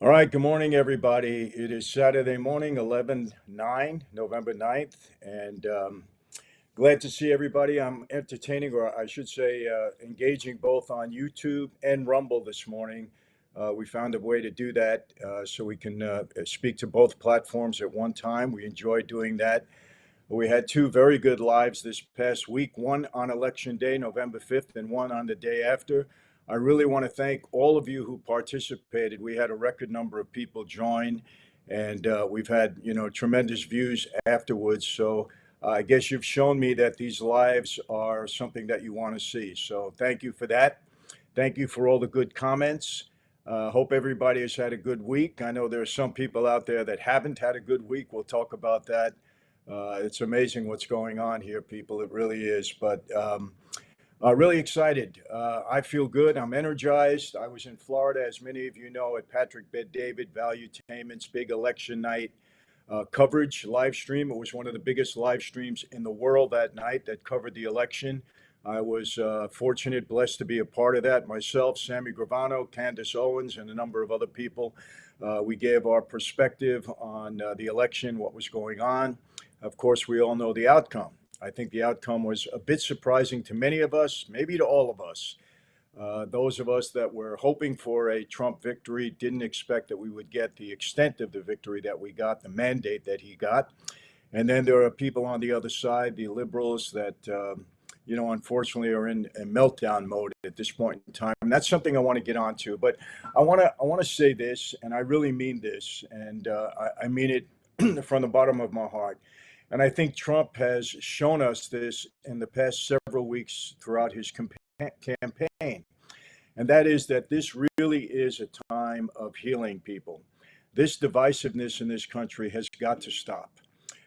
All right, good morning, everybody. It is Saturday morning, 11/9, November 9th, and glad to see everybody. I'm entertaining, or I should say, engaging both on YouTube and Rumble this morning. We found a way to do that so we can speak to both platforms at one time. We enjoy doing that. We had two very good lives this past week, one on Election Day, November 5th, and one on the day after. I really want to thank all of you who participated. We had a record number of people join, and we've had, tremendous views afterwards. So I guess you've shown me that these lives are something that you want to see. So thank you for that. Thank you for all the good comments. Hope everybody has had a good week. I know there are some people out there that haven't had a good week. We'll talk about that. It's amazing what's going on here, people. It really is. But really excited. I feel good. I'm energized. I was in Florida, as many of you know, at Patrick Bet-David Valuetainment's big election night coverage live stream. It was one of the biggest live streams in the world that night that covered the election. I was fortunate, blessed to be a part of that. Myself, Sammy Gravano, Candace Owens, and a number of other people. We gave our perspective on the election, what was going on. Of course, we all know the outcome. I think the outcome was a bit surprising to many of us, maybe to all of us. Those of us that were hoping for a Trump victory didn't expect that we would get the extent of the victory that we got, the mandate that he got. And then there are people on the other side, the liberals that, unfortunately are in a meltdown mode at this point in time. And that's something I want to get onto. But I want to say this, and I really mean this, and I mean it from the bottom of my heart. And I think Trump has shown us this in the past several weeks throughout his campaign. And that is that this really is a time of healing, people. This divisiveness in this country has got to stop.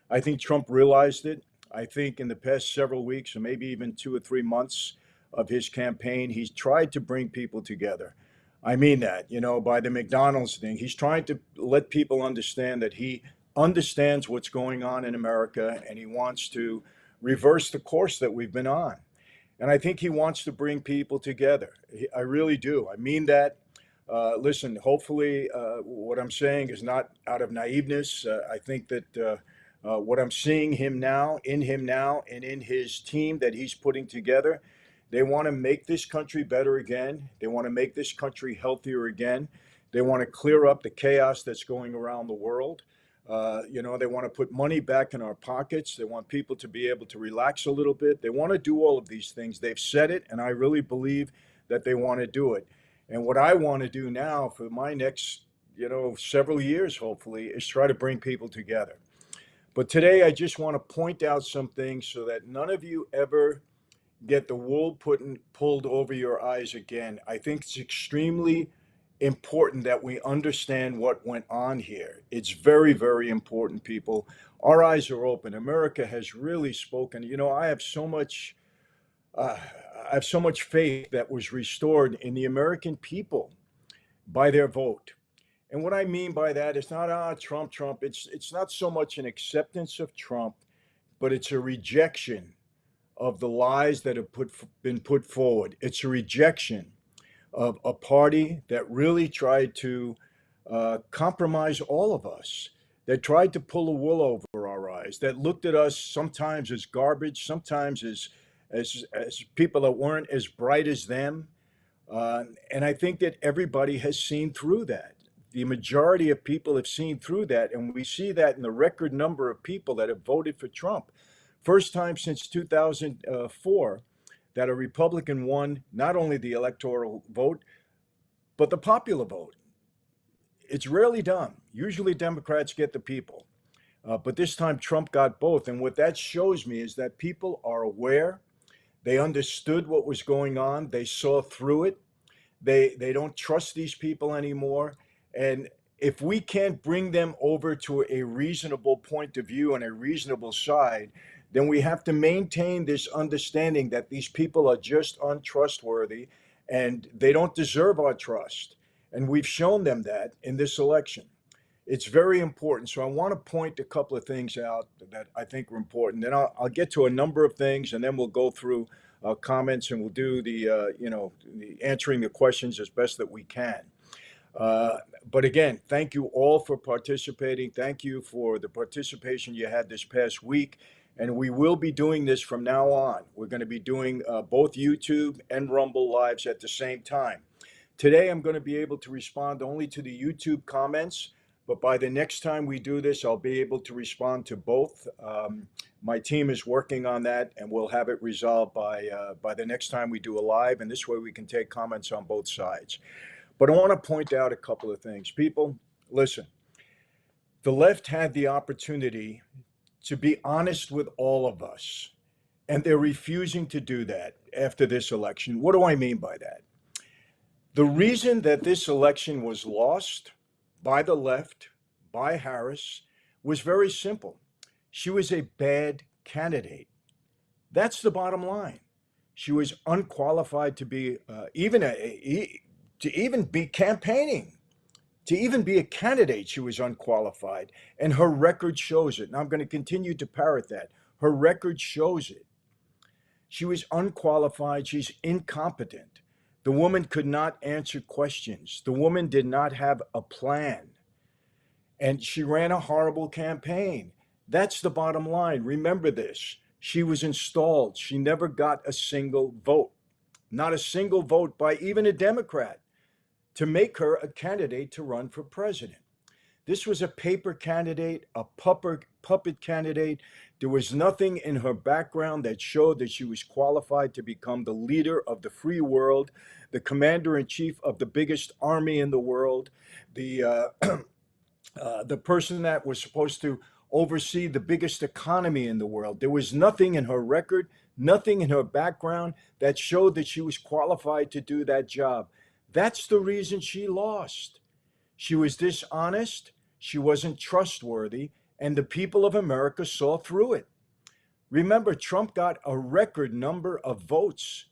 I think Trump realized it. I think in the past several weeks, or maybe even 2 or 3 months of his campaign, he's tried to bring people together. I mean that, by the McDonald's thing. He's trying to let people understand that he understands what's going on in America and he wants to reverse the course that we've been on. And I think he wants to bring people together. I really do. I mean that. Listen, hopefully, what I'm saying is not out of naiveness. I think that what I'm seeing him now, and in his team that he's putting together, they want to make this country better again. They want to make this country healthier again. They want to clear up the chaos that's going around the world. They want to put money back in our pockets. They want people to be able to relax a little bit. They want to do all of these things. They've said it, and I really believe that they want to do it. And what I want to do now for my next, several years, hopefully, is try to bring people together. But today, I just want to point out some things so that none of you ever get the wool pulled over your eyes again. I think it's extremely important that we understand what went on here. It's very, very important, people. Our eyes are open. America has really spoken. I have so much, uh, I have so much faith that was restored in the American people by their vote. And what I mean by that is not Trump, Trump. It's not so much an acceptance of Trump, but it's a rejection of the lies that have been put forward. It's a rejection of a party that really tried to compromise all of us, that tried to pull a wool over our eyes, that looked at us sometimes as garbage, sometimes as people that weren't as bright as them. And I think that everybody has seen through that. The majority of people have seen through that, and we see that in the record number of people that have voted for Trump. First time since 2004 that a Republican won not only the electoral vote, but the popular vote. It's rarely done. Usually Democrats get the people. But this time Trump got both. And what that shows me is that people are aware. They understood what was going on. They saw through it. They don't trust these people anymore. And if we can't bring them over to a reasonable point of view and a reasonable side, then we have to maintain this understanding that these people are just untrustworthy and they don't deserve our trust. And we've shown them that in this election. It's very important. So I want to point a couple of things out that I think are important. Then I'll get to a number of things, and then we'll go through comments and we'll do the answering the questions as best that we can. Uh, but again, thank you all for participating. Thank you for the participation you had this past week. And we will be doing this from now on. We're going to be doing both YouTube and Rumble lives at the same time. Today, I'm going to be able to respond only to the YouTube comments, but by the next time we do this, I'll be able to respond to both. My team is working on that, and we'll have it resolved by the next time we do a live. And this way, we can take comments on both sides. But I want to point out a couple of things. People, listen, the left had the opportunity to be honest with all of us, and they're refusing to do that after this election. What do I mean by that? The reason that this election was lost by the left, by Harris, was very simple. She was a bad candidate. That's the bottom line. She was unqualified to be to even be campaigning. To even be a candidate, she was unqualified, and her record shows it. And I'm going to continue to parrot that. Her record shows it. She was unqualified. She's incompetent. The woman could not answer questions. The woman did not have a plan. And she ran a horrible campaign. That's the bottom line. Remember this. She was installed. She never got a single vote. Not a single vote by even a Democrat to make her a candidate to run for president. This was a paper candidate, a puppet candidate. There was nothing in her background that showed that she was qualified to become the leader of the free world, the commander-in-chief of the biggest army in the world, the person that was supposed to oversee the biggest economy in the world. There was nothing in her record, nothing in her background that showed that she was qualified to do that job. That's the reason she lost. She was dishonest, she wasn't trustworthy, and the people of America saw through it. Remember, Trump got a record number of votes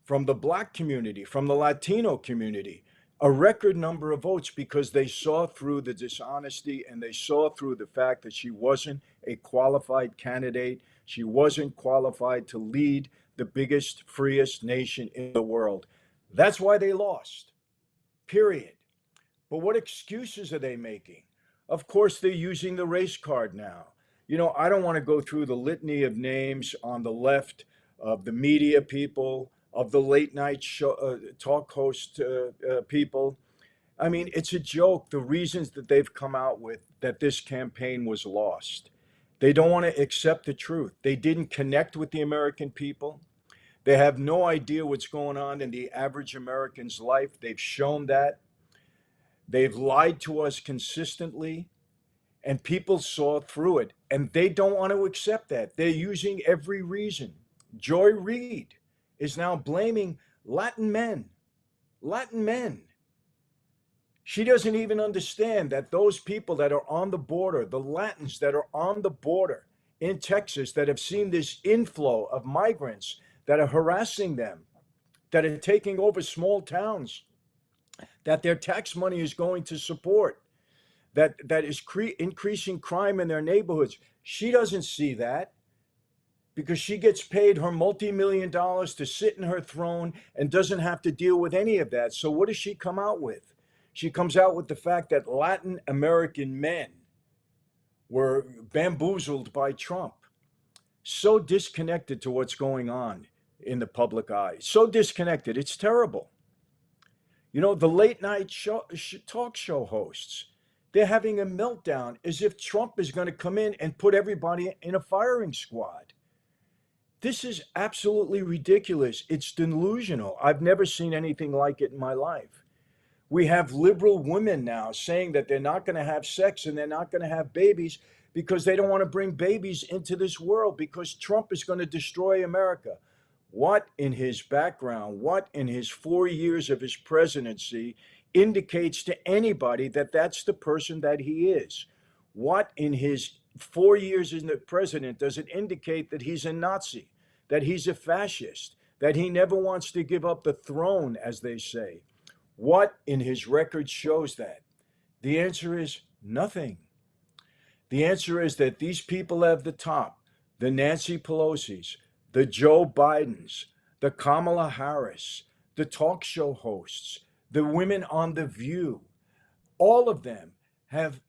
from the Black community, from the Latino community, a record number of votes because they saw through the dishonesty and they saw through the fact that she wasn't a qualified candidate. She wasn't qualified to lead the biggest, freest nation in the world. That's why they lost, period. But what excuses are they making? Of course, they're using the race card now. You know, I don't want to go through the litany of names on the left of the media people, of the late night show, talk host people. I mean, it's a joke, the reasons that they've come out with that this campaign was lost. They don't want to accept the truth. They didn't connect with the American people. They have no idea what's going on in the average American's life. They've shown that. They've lied to us consistently, and people saw through it, and they don't want to accept that. They're using every reason. Joy Reid is now blaming Latin men. Latin men. She doesn't even understand that those people that are on the border, the Latins that are on the border in Texas that have seen this inflow of migrants that are harassing them, that are taking over small towns, that their tax money is going to support, that is increasing crime in their neighborhoods. She doesn't see that because she gets paid her multi-million dollars to sit in her throne and doesn't have to deal with any of that. So what does she come out with? She comes out with the fact that Latin American men were bamboozled by Trump. So disconnected to what's going on in the public eye. So disconnected. It's terrible. You know, the late night talk show hosts, they're having a meltdown as if Trump is going to come in and put everybody in a firing squad. This is absolutely ridiculous. It's delusional. I've never seen anything like it in my life. We have liberal women now saying that they're not going to have sex and they're not going to have babies because they don't want to bring babies into this world because Trump is going to destroy America. What in his background, what in his 4 years of his presidency indicates to anybody that that's the person that he is? What in his 4 years as the president does it indicate that he's a Nazi, that he's a fascist, that he never wants to give up the throne, as they say? What in his record shows that? The answer is nothing. The answer is that these people at the top, the Nancy Pelosi's, the Joe Bidens, the Kamala Harris, the talk show hosts, the women on The View, all of them have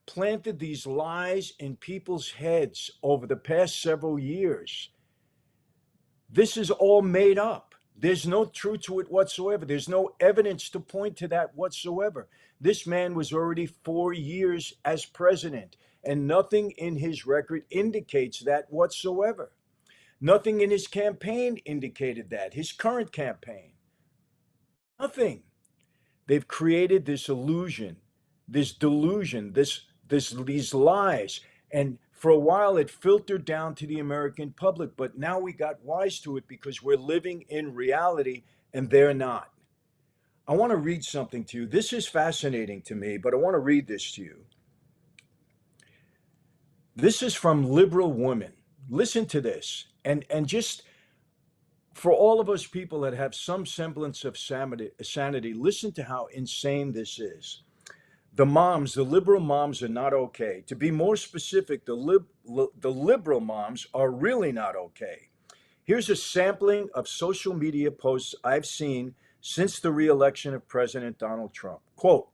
planted these lies in people's heads over the past several years. This is all made up. There's no truth to it whatsoever. There's no evidence to point to that whatsoever. This man was already 4 years as president, and nothing in his record indicates that whatsoever. Nothing in his campaign indicated that. His current campaign, nothing. They've created this illusion, this delusion, these lies. And for a while it filtered down to the American public, but now we got wise to it because we're living in reality and they're not. I want to read something to you. This is fascinating to me, but I want to read this to you. This is from Liberal Woman. Listen to this. And just for all of us people that have some semblance of sanity, listen to how insane this is. The moms, the liberal moms are not okay. To be more specific, the liberal moms are really not okay. Here's a sampling of social media posts I've seen since the re-election of President Donald Trump. Quote,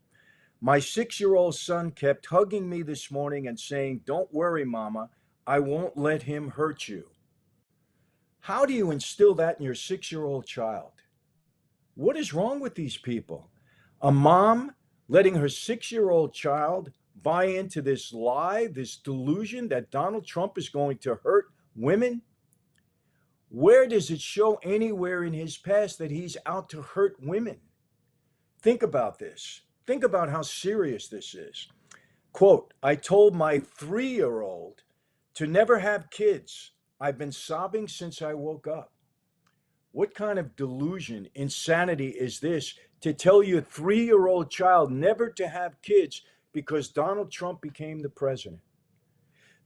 "My 6-year-old son kept hugging me this morning and saying, 'Don't worry, Mama, I won't let him hurt you.'" How do you instill that in your 6-year-old child? What is wrong with these people? A mom letting her 6-year-old child buy into this lie, this delusion that Donald Trump is going to hurt women? Where does it show anywhere in his past that he's out to hurt women? Think about this. Think about how serious this is. Quote, "I told my 3-year-old to never have kids. I've been sobbing since I woke up." What kind of delusion, insanity is this to tell your 3-year-old child never to have kids because Donald Trump became the president?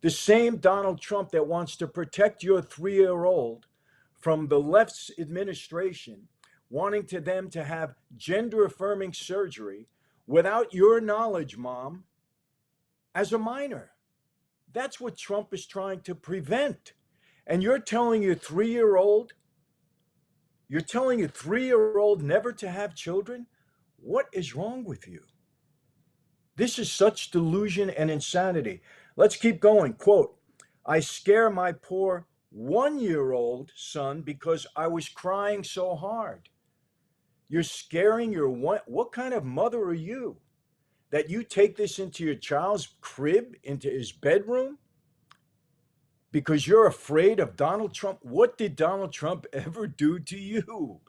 The same Donald Trump that wants to protect your 3-year-old from the left's administration, wanting to them to have gender affirming surgery without your knowledge, Mom, as a minor. That's what Trump is trying to prevent. And you're telling your 3-year-old never to have children? What is wrong with you? This is such delusion and insanity. Let's keep going. Quote, "I scare my poor 1-year-old son because I was crying so hard." You're scaring your one. What kind of mother are you that you take this into your child's crib, into his bedroom? Because you're afraid of Donald Trump. What did Donald Trump ever do to you?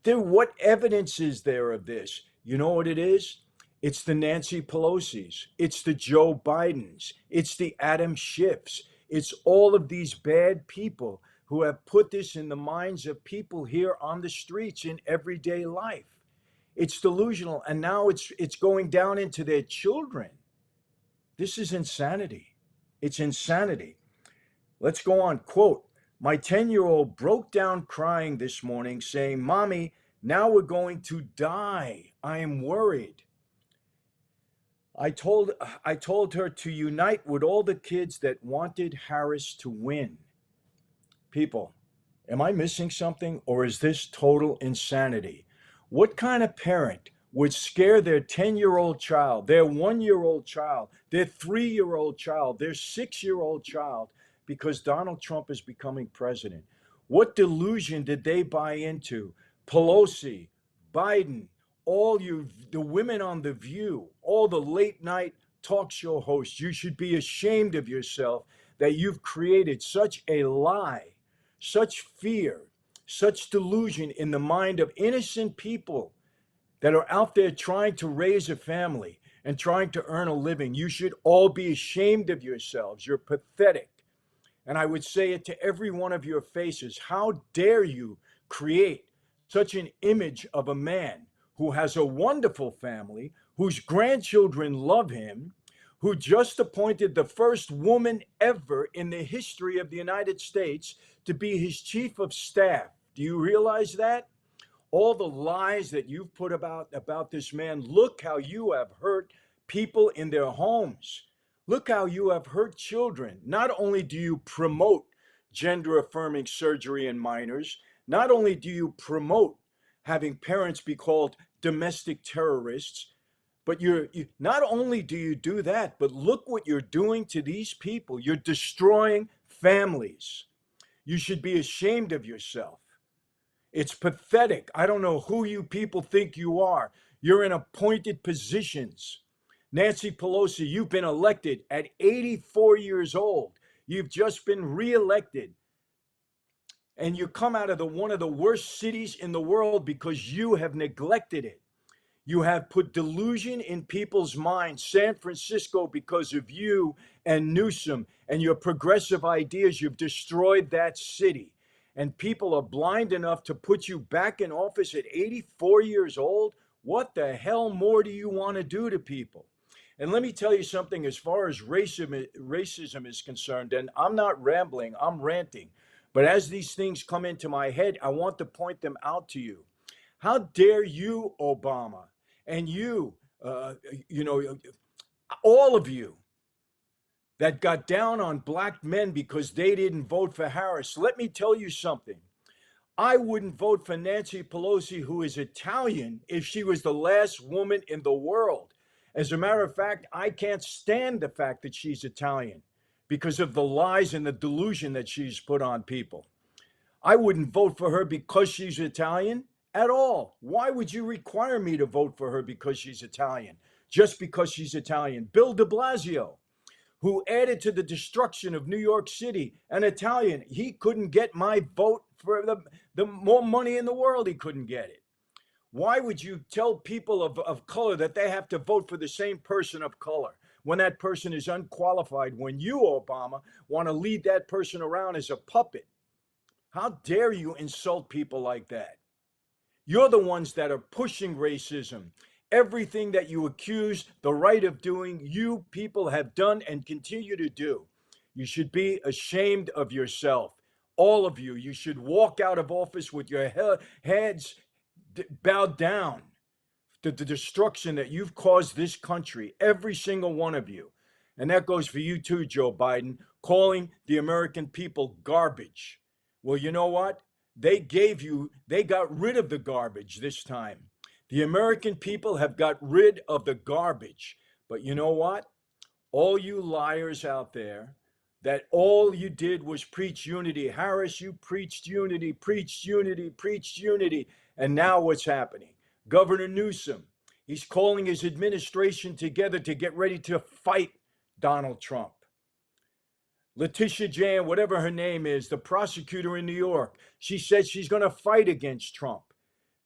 What evidence is there of this? You know what it is? It's the Nancy Pelosi's. It's the Joe Bidens. It's the Adam Schiffs. It's all of these bad people who have put this in the minds of people here on the streets in everyday life. It's delusional, and now it's going down into their children. This is insanity. It's insanity. Let's go on. Quote, "My 10-year-old broke down crying this morning saying, 'Mommy, now we're going to die. I am worried.' I told her to unite with all the kids that wanted Harris to win." People, am I missing something, or is this total insanity? What kind of parent would scare their 10-year-old child, their 1-year-old child, their 3-year-old child, their 6-year-old child because Donald Trump is becoming president? What delusion did they buy into? Pelosi, Biden, the women on The View, all the late night talk show hosts, you should be ashamed of yourself that you've created such a lie, such fear, such delusion in the mind of innocent people that are out there trying to raise a family and trying to earn a living. You should all be ashamed of yourselves. You're pathetic. And I would say it to every one of your faces. How dare you create such an image of a man who has a wonderful family, whose grandchildren love him, who just appointed the first woman ever in the history of the United States to be his chief of staff. Do you realize that? All the lies that you've put about this man, look how you have hurt people in their homes. Look how you have hurt children. Not only do you promote gender affirming surgery in minors, not only do you promote having parents be called domestic terrorists. But you not only do you do that, but look what you're doing to these people. You're destroying families. You should be ashamed of yourself. It's pathetic. I don't know who you people think you are. You're in appointed positions. Nancy Pelosi, you've been elected at 84 years old. You've just been reelected. And you come out of one of the worst cities in the world because you have neglected it. You have put delusion in people's minds. San Francisco, because of you and Newsom and your progressive ideas, you've destroyed that city. And people are blind enough to put you back in office at 84 years old. What the hell more do you want to do to people? And let me tell you something as far as racism is concerned, and I'm not rambling, I'm ranting. But as these things come into my head, I want to point them out to you. How dare you, Obama, and you, you know, all of you that got down on black men because they didn't vote for Harris. Let me tell you something. I wouldn't vote for Nancy Pelosi, who is Italian, if she was the last woman in the world. As a matter of fact, I can't stand the fact that she's Italian because of the lies and the delusion that she's put on people. I wouldn't vote for her because she's Italian at all. Why would you require me to vote for her because she's Italian? Just because she's Italian. Bill de Blasio, who added to the destruction of New York City, an Italian, he couldn't get my vote for the more money in the world. He couldn't get it. Why would you tell people of color that they have to vote for the same person of color when that person is unqualified, when you, Obama, want to lead that person around as a puppet? How dare you insult people like that? You're the ones that are pushing racism. Everything that you accuse the right of doing, you people have done and continue to do. You should be ashamed of yourself. All of you. You should walk out of office with your heads bowed down to the destruction that you've caused this country, every single one of you. And that goes for you too, Joe Biden, calling the American people garbage. Well, you know what? They got rid of the garbage this time. The American people have got rid of the garbage. But you know what? All you liars out there, that all you did was preach unity. Harris, you preached unity, preached unity, preached unity. And now what's happening? Governor Newsom, he's calling his administration together to get ready to fight Donald Trump. Letitia James, whatever her name is, the prosecutor in New York, she said she's going to fight against Trump.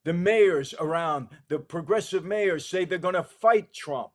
The mayors around, the progressive mayors say they're going to fight Trump.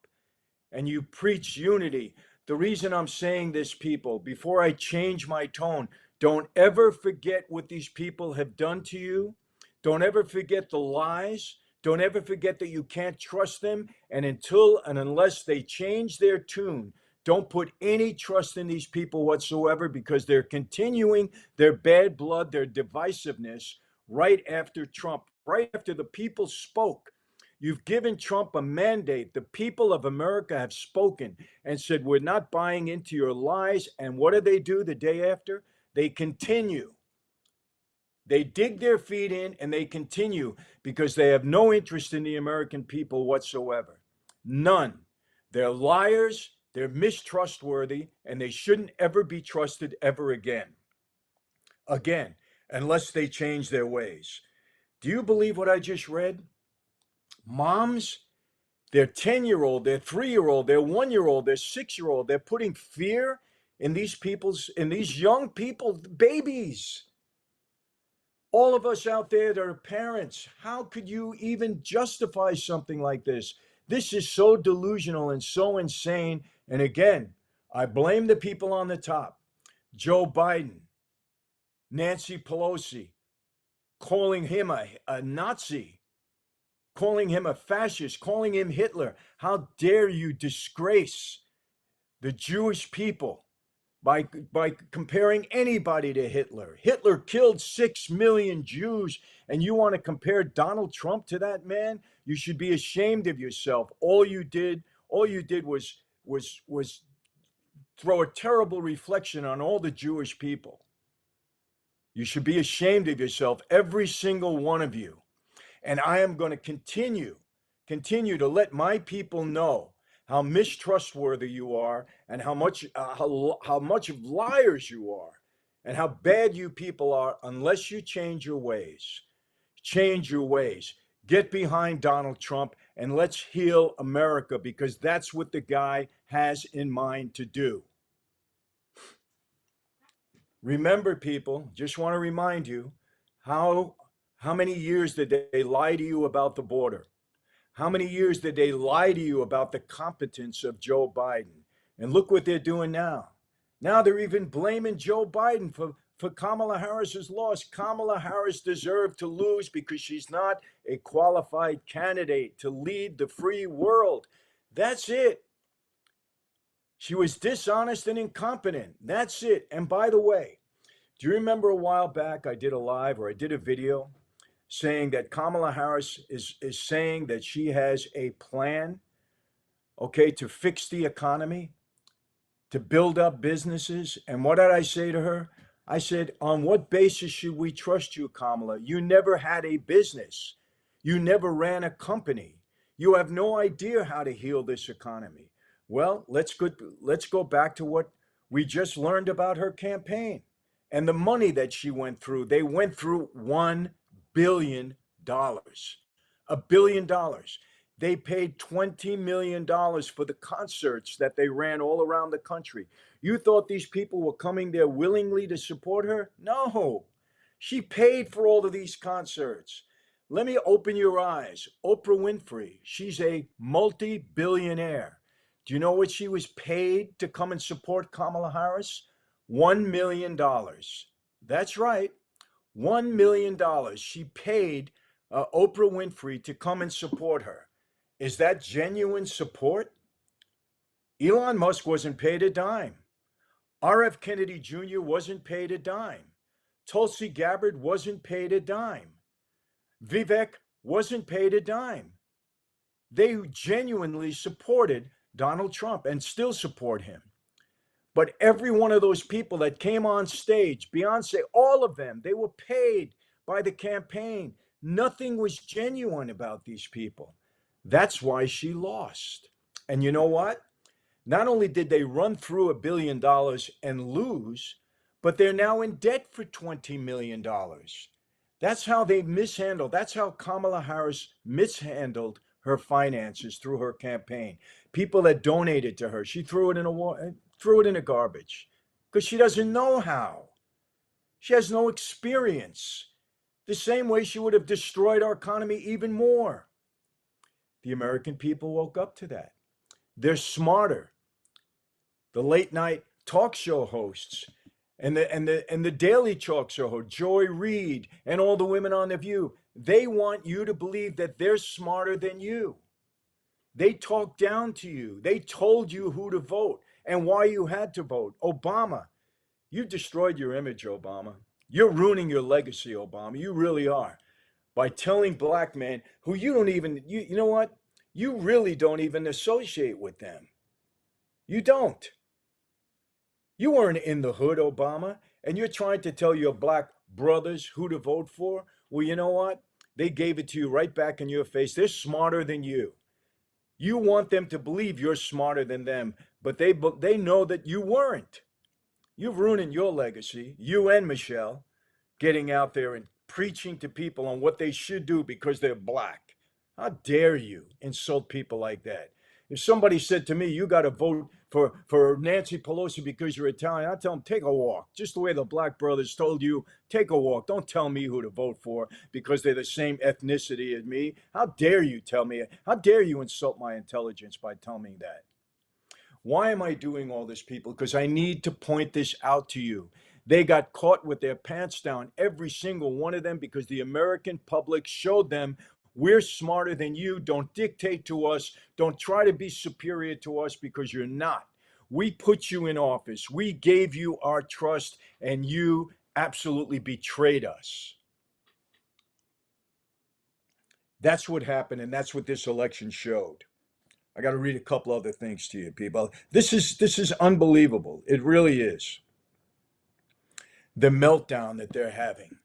And you preach unity. The reason I'm saying this, people, before I change my tone, don't ever forget what these people have done to you. Don't ever forget the lies. Don't ever forget that you can't trust them. And until and unless they change their tune, don't put any trust in these people whatsoever, because they're continuing their bad blood, their divisiveness right after Trump, right after the people spoke. You've given Trump a mandate. The people of America have spoken and said, we're not buying into your lies. And what do the day after? They continue. They dig their feet in and they continue because they have no interest in the American people whatsoever. None. They're liars. They're mistrustworthy, and they shouldn't ever be trusted ever again. Again, unless they change their ways. Do you believe what I just read? Moms, their 10-year-old, their 3-year-old, their 1-year-old, their 6-year-old, they're putting fear in these young people, babies. All of us out there that are parents, how could you even justify something like this? This is so delusional and so insane. And again, I blame the people on the top. Joe Biden, Nancy Pelosi, calling him a Nazi, calling him a fascist, calling him Hitler. How dare you disgrace the Jewish people by comparing anybody to Hitler? Hitler killed 6 million Jews, and you want to compare Donald Trump to that man? You should be ashamed of yourself. All you did was throw a terrible reflection on all the Jewish people. You should be ashamed of yourself, every single one of you. And I am going to continue to let my people know how mistrustworthy you are, and how much of liars you are, and how bad you people are, unless you change your ways. Change your ways. Get behind Donald Trump and let's heal America, because that's what the guy has in mind to do. Remember, people, just want to remind you, how how many years did they lie to you about the border? How many years did they lie to you about the competence of Joe Biden? And look what they're doing now. Now they're even blaming Joe Biden for Kamala Harris's loss. Kamala Harris deserved to lose because she's not a qualified candidate to lead the free world. That's it. She was dishonest and incompetent. That's it. And by the way, do you remember a while back I did a video saying that Kamala Harris is saying that she has a plan, okay, to fix the economy, to build up businesses? And what did I say to her? I said, on what basis should we trust you, Kamala? You never had a business. You never ran a company. You have no idea how to heal this economy. Well, let's go back to what we just learned about her campaign and the money that she went through. They went through $1 billion. $1 billion. They paid $20 million for the concerts that they ran all around the country. You thought these people were coming there willingly to support her? No. She paid for all of these concerts. Let me open your eyes. Oprah Winfrey, she's a multi-billionaire. Do you know what she was paid to come and support Kamala Harris? $1 million. That's right. $1 million. She paid Oprah Winfrey to come and support her. Is that genuine support? Elon Musk wasn't paid a dime. R.F. Kennedy Jr. wasn't paid a dime. Tulsi Gabbard wasn't paid a dime. Vivek wasn't paid a dime. They genuinely supported Donald Trump and still support him. But every one of those people that came on stage, Beyonce, all of them, they were paid by the campaign. Nothing was genuine about these people. That's why she lost. And you know what? Not only did they run through $1 billion and lose, but they're now in debt for $20 million. That's how they mishandled. That's how Kamala Harris mishandled her finances through her campaign. People that donated to her, she threw it in a garbage because she doesn't know how. She has no experience. The same way she would have destroyed our economy even more. The American people woke up to that. They're smarter. The late night talk show hosts and the daily talk show host, Joy Reid, and all the women on The View, they want you to believe that they're smarter than you. They talk down to you. They told you who to vote and why you had to vote. Obama, you destroyed your image, Obama. You're ruining your legacy, Obama. You really are. By telling black men who you don't even, you know what? You really don't even associate with them. You don't. You weren't in the hood, Obama, and you're trying to tell your black brothers who to vote for. Well, you know what? They gave it to you right back in your face. They're smarter than you. You want them to believe you're smarter than them, but they know that you weren't. You've ruined your legacy, you and Michelle, getting out there and preaching to people on what they should do because they're black. How dare you insult people like that? If somebody said to me, you got to vote for Nancy Pelosi because you're Italian, I'd tell them, take a walk. Just the way the Black brothers told you, take a walk. Don't tell me who to vote for because they're the same ethnicity as me. How dare you tell me? How dare you insult my intelligence by telling me that? Why am I doing all this, people? Because I need to point this out to you. They got caught with their pants down, every single one of them, because the American public showed them we're smarter than you. Don't dictate to us. Don't try to be superior to us because you're not. We put you in office. We gave you our trust, and you absolutely betrayed us. That's what happened, and that's what this election showed. I got to read a couple other things to you, people. This is unbelievable. It really is. The meltdown that they're having.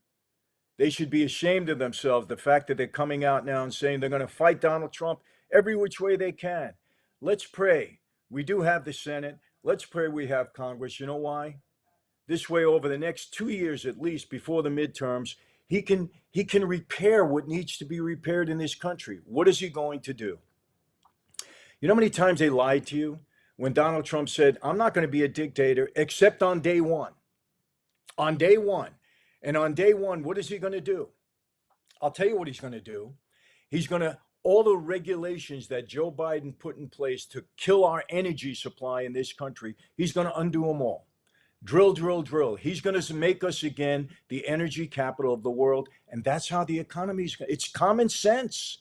They should be ashamed of themselves, the fact that they're coming out now and saying they're going to fight Donald Trump every which way they can. Let's pray. We do have the Senate. Let's pray we have Congress. You know why? This way, over the next 2 years at least, before the midterms, he can repair what needs to be repaired in this country. What is he going to do? You know how many times they lied to you when Donald Trump said, I'm not going to be a dictator except on day one? On day one. And on day one, what is he going to do? I'll tell you what he's going to do. He's going to, all the regulations that Joe Biden put in place to kill our energy supply in this country, he's going to undo them all. Drill, drill, drill. He's going to make us again the energy capital of the world. And that's how the economy is. It's common sense.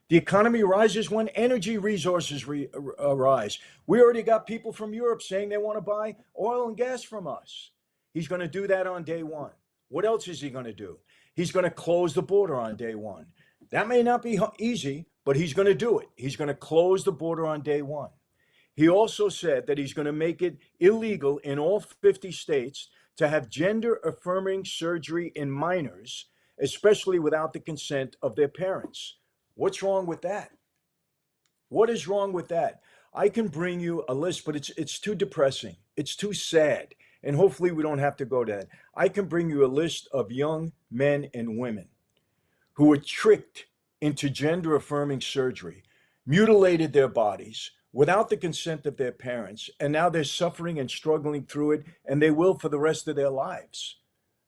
The economy rises when energy resources rise. We already got people from Europe saying they want to buy oil and gas from us. He's going to do that on day one. What else is he going to do? He's going to close the border on day one. That may not be easy, but he's going to do it. He's going to close the border on day one. He also said that he's going to make it illegal in all 50 states to have gender affirming surgery in minors, especially without the consent of their parents. What's wrong with that? What is wrong with that? I can bring you a list, but it's too depressing. It's too sad. And hopefully we don't have to go to that. I can bring you a list of young men and women who were tricked into gender affirming surgery, mutilated their bodies without the consent of their parents, and now they're suffering and struggling through it, and they will for the rest of their lives.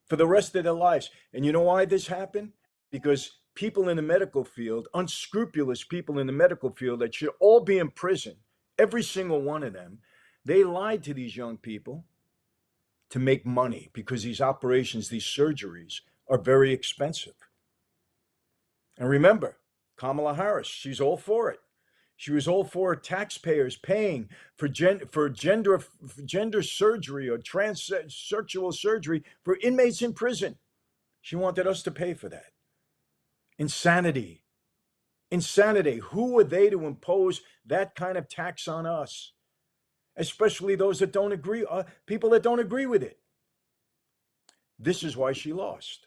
For the rest of their lives. And you know why this happened? Because people in the medical field, unscrupulous people in the medical field that should all be in prison, every single one of them, they lied to these young people to make money because these operations, these surgeries are very expensive. And remember, Kamala Harris, she's all for it. She was all for taxpayers paying for gender surgery or transsexual surgery for inmates in prison. She wanted us to pay for that. Insanity. Insanity. Who are they to impose that kind of tax on us? Especially those that don't agree, people that don't agree with it. This is why she lost.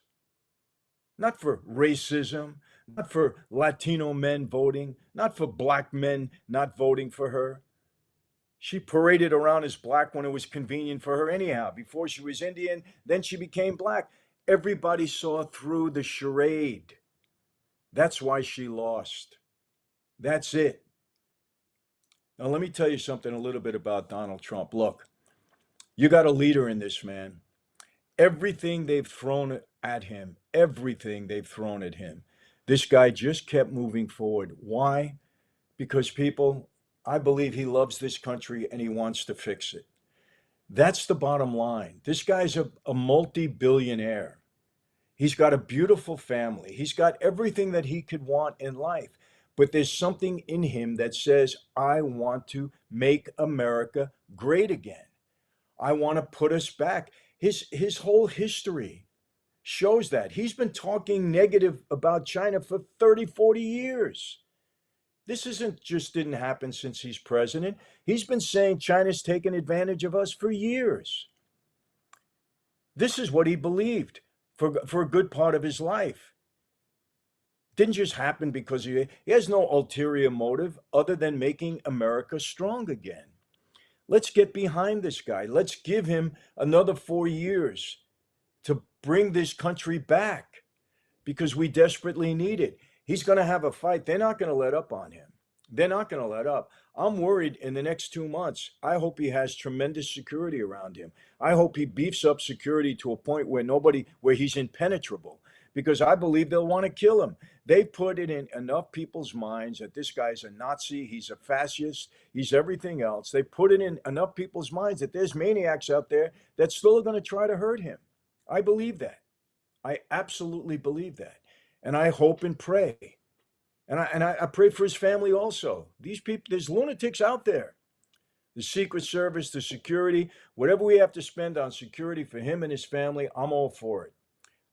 Not for racism, not for Latino men voting, not for black men not voting for her. She paraded around as black when it was convenient for her anyhow. Before she was Indian, then she became black. Everybody saw through the charade. That's why she lost. That's it. Now, let me tell you something a little bit about Donald Trump. Look, you got a leader in this man. Everything they've thrown at him, this guy just kept moving forward. Why? Because people, I believe he loves this country and he wants to fix it. That's the bottom line. This guy's a multi-billionaire. He's got a beautiful family. He's got everything that he could want in life. But there's something in him that says, I want to make America great again. I want to put us back. His whole history shows that. He's been talking negative about China for 30, 40 years. This didn't happen since he's president. He's been saying China's taken advantage of us for years. This is what he believed for a good part of his life. Didn't just happen because he has no ulterior motive other than making America strong again. Let's get behind this guy. Let's give him another 4 years to bring this country back because we desperately need it. He's going to have a fight. They're not going to let up on him. They're not going to let up. I'm worried in the next 2 months. I hope he has tremendous security around him. I hope he beefs up security to a point where he's impenetrable, because I believe they'll want to kill him. They put it in enough people's minds that this guy's a Nazi, he's a fascist, he's everything else. They put it in enough people's minds that there's maniacs out there that still are going to try to hurt him. I believe that. I absolutely believe that. And I hope and pray. And I pray for his family also. These people, there's lunatics out there. The Secret Service, the security, whatever we have to spend on security for him and his family, I'm all for it.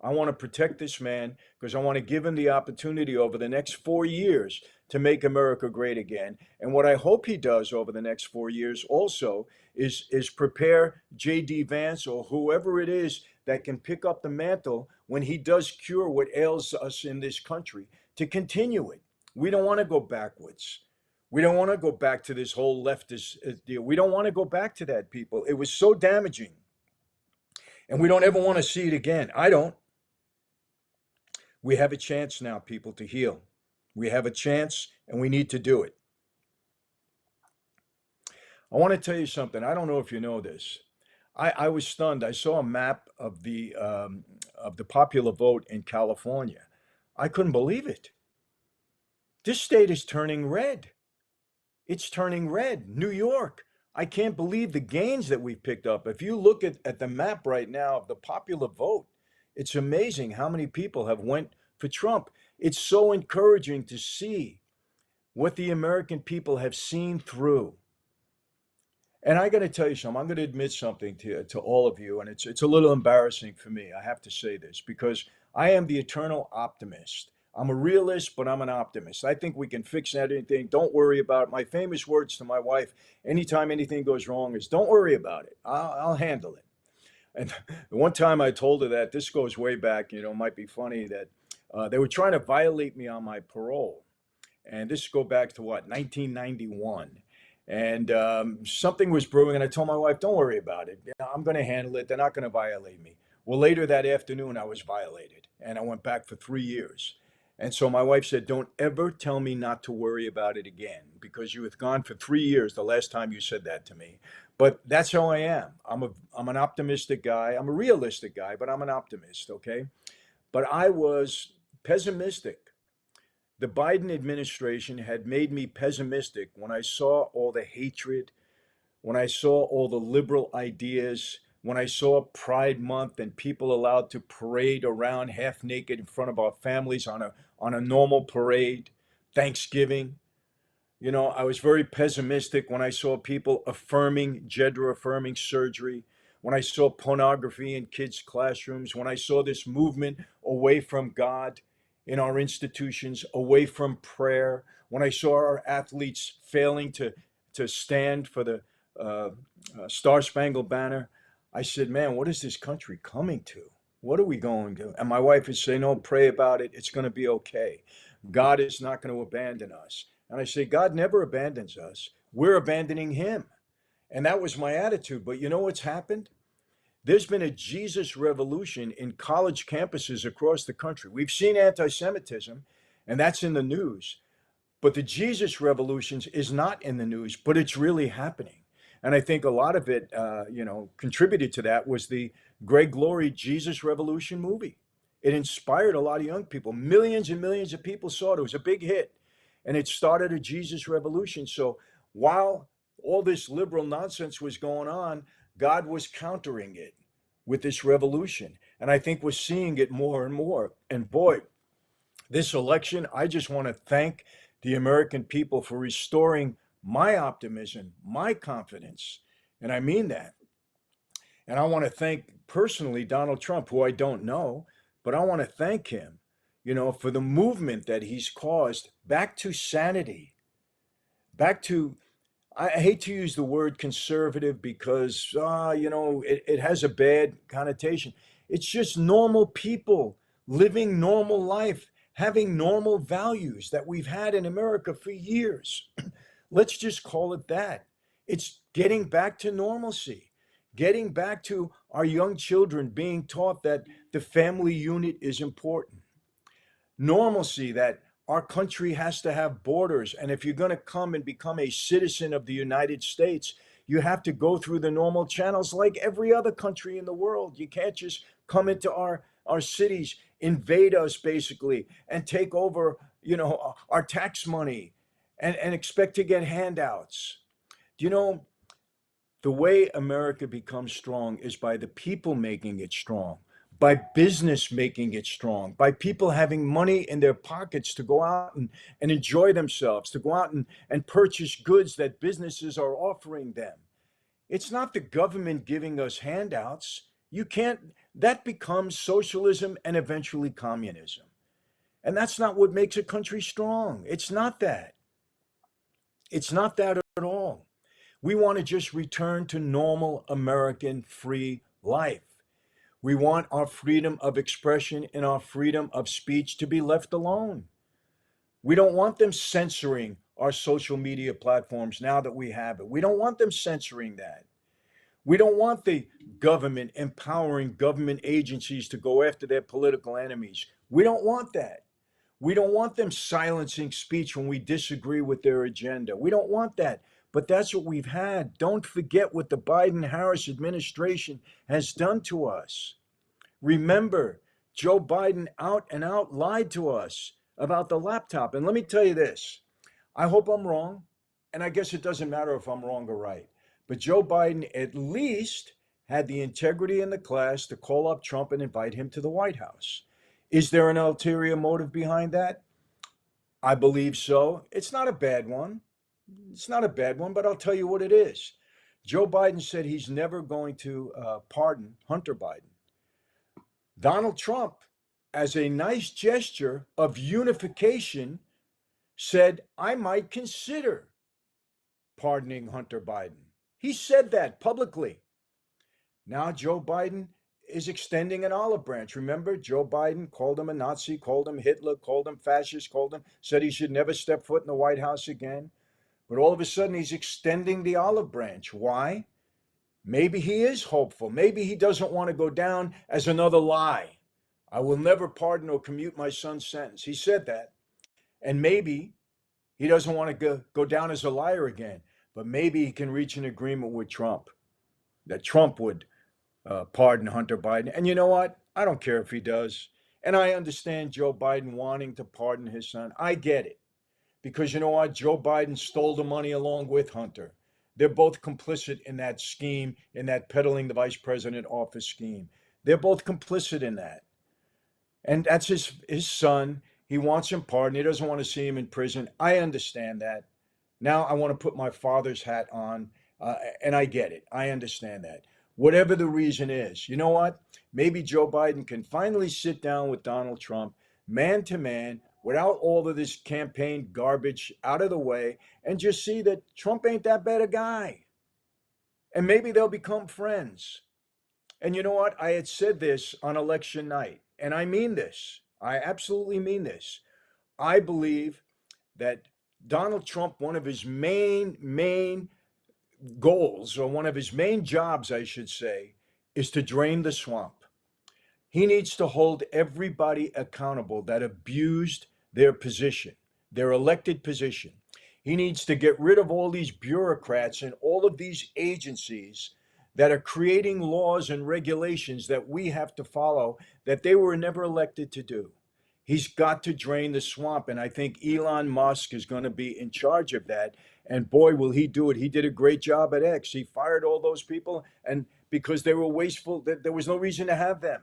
I want to protect this man because I want to give him the opportunity over the next 4 years to make America great again. And what I hope he does over the next 4 years also is prepare J.D. Vance or whoever it is that can pick up the mantle when he does cure what ails us in this country to continue it. We don't want to go backwards. We don't want to go back to this whole leftist deal. We don't want to go back to that, people. It was so damaging. And we don't ever want to see it again. I don't. We have a chance now, people, to heal. We have a chance and we need to do it. I want to tell you something. I don't know if you know this. I was stunned. I saw a map of the popular vote in California. I couldn't believe it. This state is turning red. It's turning red. New York. I can't believe the gains that we've picked up. If you look at the map right now of the popular vote, it's amazing how many people have went for Trump. It's so encouraging to see what the American people have seen through. And I got to tell you something. I'm going to admit something to all of you, and it's a little embarrassing for me. I have to say this because I am the eternal optimist. I'm a realist, but I'm an optimist. I think we can fix anything. Don't worry about it. My famous words to my wife anytime anything goes wrong is, "Don't worry about it. I'll handle it." And the one time I told her that, this goes way back, might be funny, that they were trying to violate me on my parole. And this go back to what, 1991. And something was brewing, and I told my wife, "Don't worry about it. I'm going to handle it. They're not going to violate me." Well, later that afternoon, I was violated, and I went back for 3 years. And so my wife said, "Don't ever tell me not to worry about it again, because you have gone for 3 years the last time you said that to me." But that's how I am. I'm an optimistic guy. I'm a realistic guy, but I'm an optimist, okay? But I was pessimistic. The Biden administration had made me pessimistic when I saw all the hatred, when I saw all the liberal ideas, when I saw Pride Month and people allowed to parade around half naked in front of our families on a normal parade, Thanksgiving. I was very pessimistic when I saw people affirming, gender affirming surgery, when I saw pornography in kids' classrooms, when I saw this movement away from God in our institutions, away from prayer, when I saw our athletes failing to stand for the uh, Star Spangled Banner. I said, "Man, what is this country coming to? What are we going to?" And my wife would say, "No, pray about it. It's going to be okay. God is not going to abandon us." And I say, "God never abandons us. We're abandoning him." And that was my attitude. But you know what's happened? There's been a Jesus revolution in college campuses across the country. We've seen anti Semitism, and that's in the news. But the Jesus revolutions is not in the news, but it's really happening. And I think a lot of it, contributed to that was the Greg Laurie Jesus Revolution movie. It inspired a lot of young people. Millions and millions of people saw it. It was a big hit, and it started a Jesus revolution. So while all this liberal nonsense was going on, God was countering it with this revolution. And I think we're seeing it more and more. And boy, this election, I just want to thank the American people for restoring my optimism, my confidence. And I mean that. And I want to thank personally Donald Trump, who I don't know, but I want to thank him, for the movement that he's caused back to sanity, back to, I hate to use the word conservative because, it has a bad connotation. It's just normal people living normal life, having normal values that we've had in America for years. Let's just call it that. It's getting back to normalcy, getting back to our young children being taught that the family unit is important, normalcy that our country has to have borders. And if you're going to come and become a citizen of the United States, you have to go through the normal channels like every other country in the world. You can't just come into our cities, invade us basically, and take over, our tax money and expect to get handouts. You know, the way America becomes strong is by the people making it strong, by business making it strong, by people having money in their pockets to go out and enjoy themselves, to go out and purchase goods that businesses are offering them. It's not the government giving us handouts. You can't, that becomes socialism and eventually communism. And that's not what makes a country strong. It's not that. It's not that at all. We want to just return to normal American free life. We want our freedom of expression and our freedom of speech to be left alone. We don't want them censoring our social media platforms now that we have it. We don't want them censoring that. We don't want the government empowering government agencies to go after their political enemies. We don't want that. We don't want them silencing speech when we disagree with their agenda. We don't want that. But that's what we've had. Don't forget what the Biden Harris administration has done to us. Remember, Joe Biden out and out lied to us about the laptop. And let me tell you this, I hope I'm wrong. And I guess it doesn't matter if I'm wrong or right. But Joe Biden at least had the integrity in the class to call up Trump and invite him to the White House. Is there an ulterior motive behind that? I believe so. It's not a bad one. It's not a bad one, but I'll tell you what it is. Joe Biden said he's never going to pardon Hunter Biden. Donald Trump, as a nice gesture of unification, said, I might consider pardoning Hunter Biden. He said that publicly. Now Joe Biden is extending an olive branch. Remember, Joe Biden called him a Nazi, called him Hitler, called him fascist, said he should never step foot in the White House again. But all of a sudden, he's extending the olive branch. Why? Maybe he is hopeful. Maybe he doesn't want to go down as another lie. I will never pardon or commute my son's sentence. He said that. And maybe he doesn't want to go down as a liar again. But maybe he can reach an agreement with Trump, that Trump would pardon Hunter Biden. And you know what? I don't care if he does. And I understand Joe Biden wanting to pardon his son. I get it. Because you know what? Joe Biden stole the money along with Hunter. They're both complicit in that scheme, in that peddling the vice president office scheme. They're both complicit in that. And that's his son. He wants him pardoned. He doesn't want to see him in prison. I understand that. Now I want to put my father's hat on, and I get it. I understand that. Whatever the reason is, you know what? Maybe Joe Biden can finally sit down with Donald Trump, man to man, without all of this campaign garbage out of the way, and just see that Trump ain't that bad a guy. And maybe they'll become friends. And you know what? I had said this on election night, and I mean this. I absolutely mean this. I believe that Donald Trump, one of his main goals, or one of his main jobs, I should say, is to drain the swamp. He needs to hold everybody accountable that abused their position, their elected position. He needs to get rid of all these bureaucrats and all of these agencies that are creating laws and regulations that we have to follow that they were never elected to do. He's got to drain the swamp. And I think Elon Musk is going to be in charge of that. And boy, will he do it. He did a great job at X. He fired all those people, and because they were wasteful, there was no reason to have them.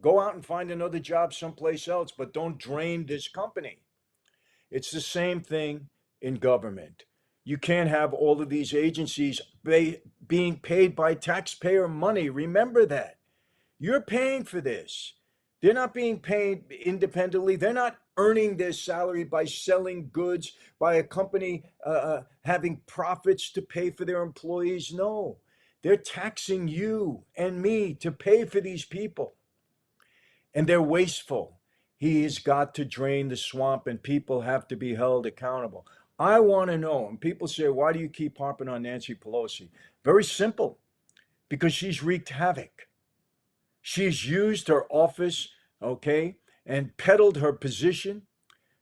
Go out and find another job someplace else, but don't drain this company. It's the same thing in government. You can't have all of these agencies being paid by taxpayer money. Remember that. You're paying for this. They're not being paid independently. They're not earning their salary by selling goods, by a company having profits to pay for their employees. No, they're taxing you and me to pay for these people. And they're wasteful. He has got to drain the swamp, and people have to be held accountable. I want to know, and people say, why do you keep harping on Nancy Pelosi? Very simple, because she's wreaked havoc. She's used her office, okay, and peddled her position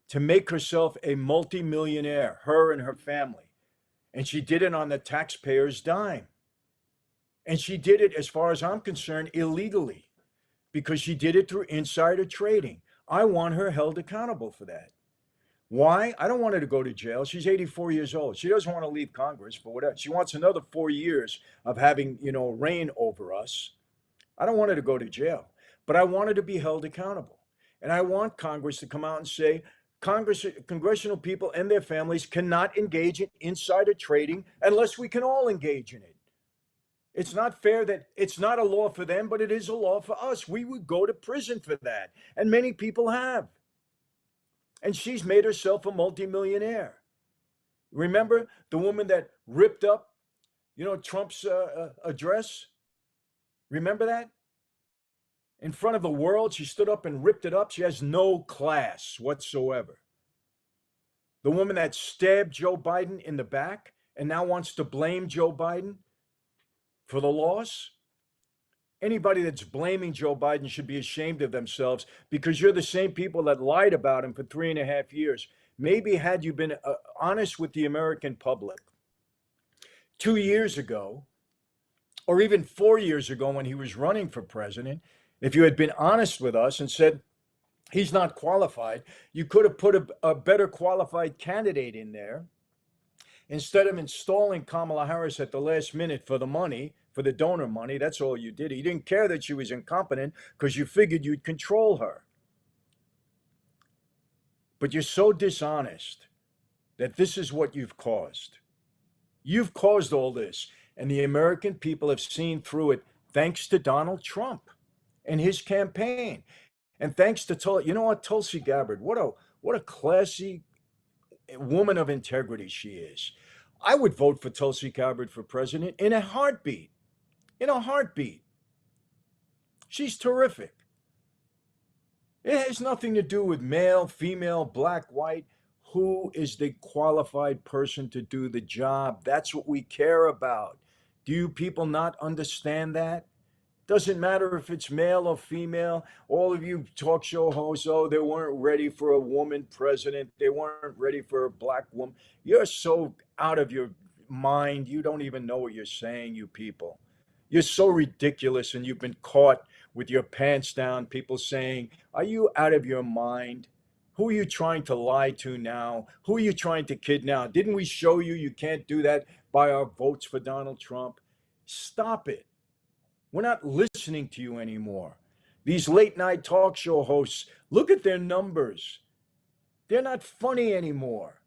to make herself a multimillionaire, her and her family. And she did it on the taxpayer's dime. And she did it, as far as I'm concerned, illegally, because she did it through insider trading. I want her held accountable for that. Why? I don't want her to go to jail. She's 84 years old. She doesn't want to leave Congress for whatever. She wants another 4 years of having, reign over us. I don't want her to go to jail, but I want her to be held accountable. And I want Congress to come out and say, congressional people and their families cannot engage in insider trading unless we can all engage in it. It's not fair that it's not a law for them, but it is a law for us. We would go to prison for that. And many people have. And she's made herself a multimillionaire. Remember the woman that ripped up, Trump's address? Remember that? In front of the world, she stood up and ripped it up. She has no class whatsoever. The woman that stabbed Joe Biden in the back and now wants to blame Joe Biden for the loss. Anybody that's blaming Joe Biden should be ashamed of themselves, because you're the same people that lied about him for 3.5 years. Maybe had you been honest with the American public 2 years ago, or even 4 years ago when he was running for president, if you had been honest with us and said, he's not qualified, you could have put a better qualified candidate in there. Instead of installing Kamala Harris at the last minute for the money, for the donor money, that's all you did. You didn't care that she was incompetent because you figured you'd control her. But you're so dishonest that this is what you've caused. You've caused all this, and the American people have seen through it thanks to Donald Trump and his campaign. And thanks to Tulsi Gabbard, what a classy woman of integrity she is. I would vote for Tulsi Gabbard for president in a heartbeat. In a heartbeat. She's terrific. It has nothing to do with male, female, black, white. Who is the qualified person to do the job? That's what we care about. Do you people not understand that? Doesn't matter if it's male or female. All of you talk show hosts, they weren't ready for a woman president. They weren't ready for a black woman. You're so out of your mind. You don't even know what you're saying, you people. You're so ridiculous, and you've been caught with your pants down. People saying, are you out of your mind? Who are you trying to lie to now? Who are you trying to kid now? Didn't we show you you can't do that by our votes for Donald Trump? Stop it. We're not listening to you anymore. These late night talk show hosts, look at their numbers. They're not funny anymore.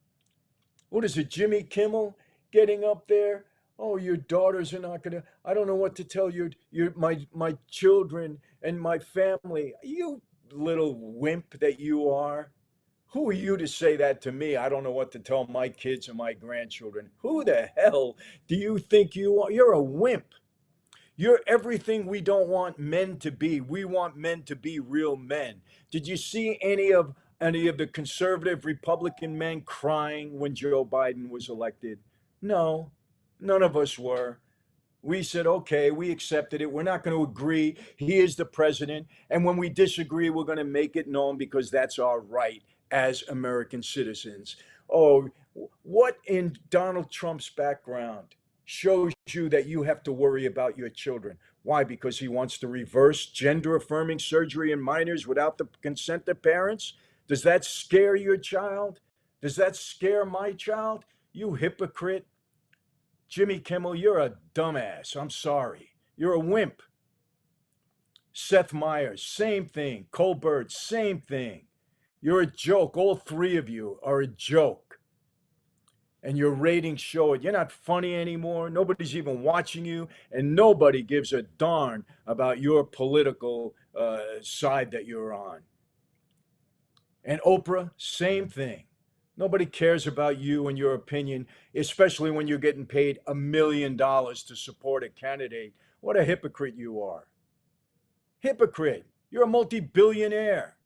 What is it, Jimmy Kimmel getting up there? Oh, your daughters are not going to, I don't know what to tell my children and my family. You little wimp that you are. Who are you to say that to me? I don't know what to tell my kids and my grandchildren. Who the hell do you think you are? You're a wimp. You're everything we don't want men to be. We want men to be real men. Did you see any of the conservative Republican men crying when Joe Biden was elected? No, none of us were. We said, okay, we accepted it. We're not going to agree. He is the president. And when we disagree, we're going to make it known, because that's our right as American citizens. Oh, what in Donald Trump's background shows you that you have to worry about your children? Why? Because he wants to reverse gender affirming surgery in minors without the consent of parents? Does that scare your child? Does that scare my child? You hypocrite. Jimmy Kimmel, you're a dumbass. I'm sorry. You're a wimp. Seth Meyers, same thing. Colbert, same thing. You're a joke. All three of you are a joke. And your ratings show it. You're not funny anymore. Nobody's even watching you, and nobody gives a darn about your political side that you're on. And Oprah, same thing. Nobody cares about you and your opinion, especially when you're getting paid $1 million to support a candidate. What a hypocrite you are. Hypocrite. You're a multi-billionaire.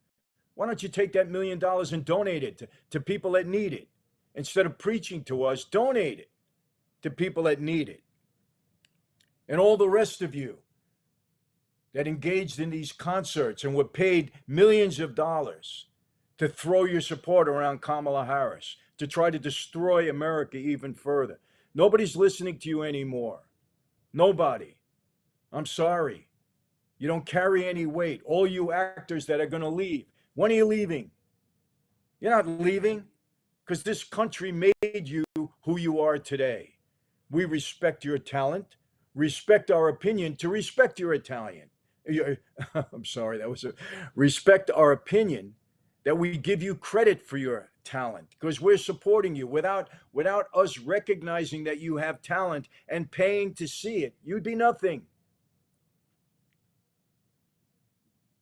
Why don't you take that $1 million and donate it to people that need it? Instead of preaching to us, donate it to people that need it. And all the rest of you that engaged in these concerts and were paid millions of dollars to throw your support around Kamala Harris, to try to destroy America even further. Nobody's listening to you anymore. Nobody. I'm sorry. You don't carry any weight. All you actors that are going to leave. When are you leaving? You're not leaving, because this country made you who you are today. We respect your talent, respect our opinion, to respect your Italian. I'm sorry, that was respect our opinion, that we give you credit for your talent because we're supporting you. Without us recognizing that you have talent and paying to see it, you'd be nothing.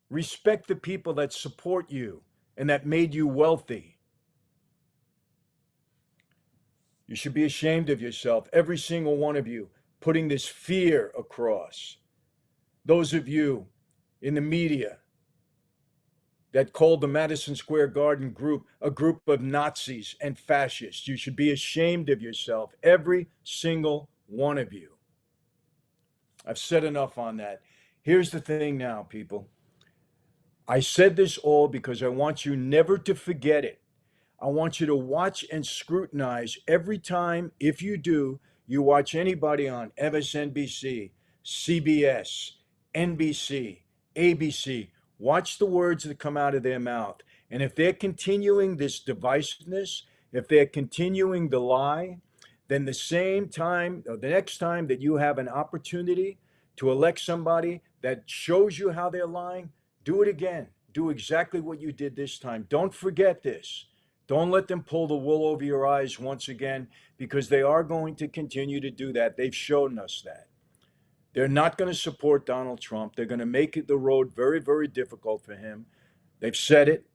Respect the people that support you and that made you wealthy. You should be ashamed of yourself, every single one of you, putting this fear across. Those of you in the media that called the Madison Square Garden group a group of Nazis and fascists, you should be ashamed of yourself, every single one of you. I've said enough on that. Here's the thing now, people. I said this all because I want you never to forget it. I want you to watch and scrutinize every time, if you do, you watch anybody on MSNBC, CBS, NBC, ABC. Watch the words that come out of their mouth. And if they're continuing this divisiveness, if they're continuing the lie, then the same time, or the next time that you have an opportunity to elect somebody that shows you how they're lying, do it again. Do exactly what you did this time. Don't forget this. Don't let them pull the wool over your eyes once again, because they are going to continue to do that. They've shown us that. They're not going to support Donald Trump. They're going to make the road very, very difficult for him. They've said it,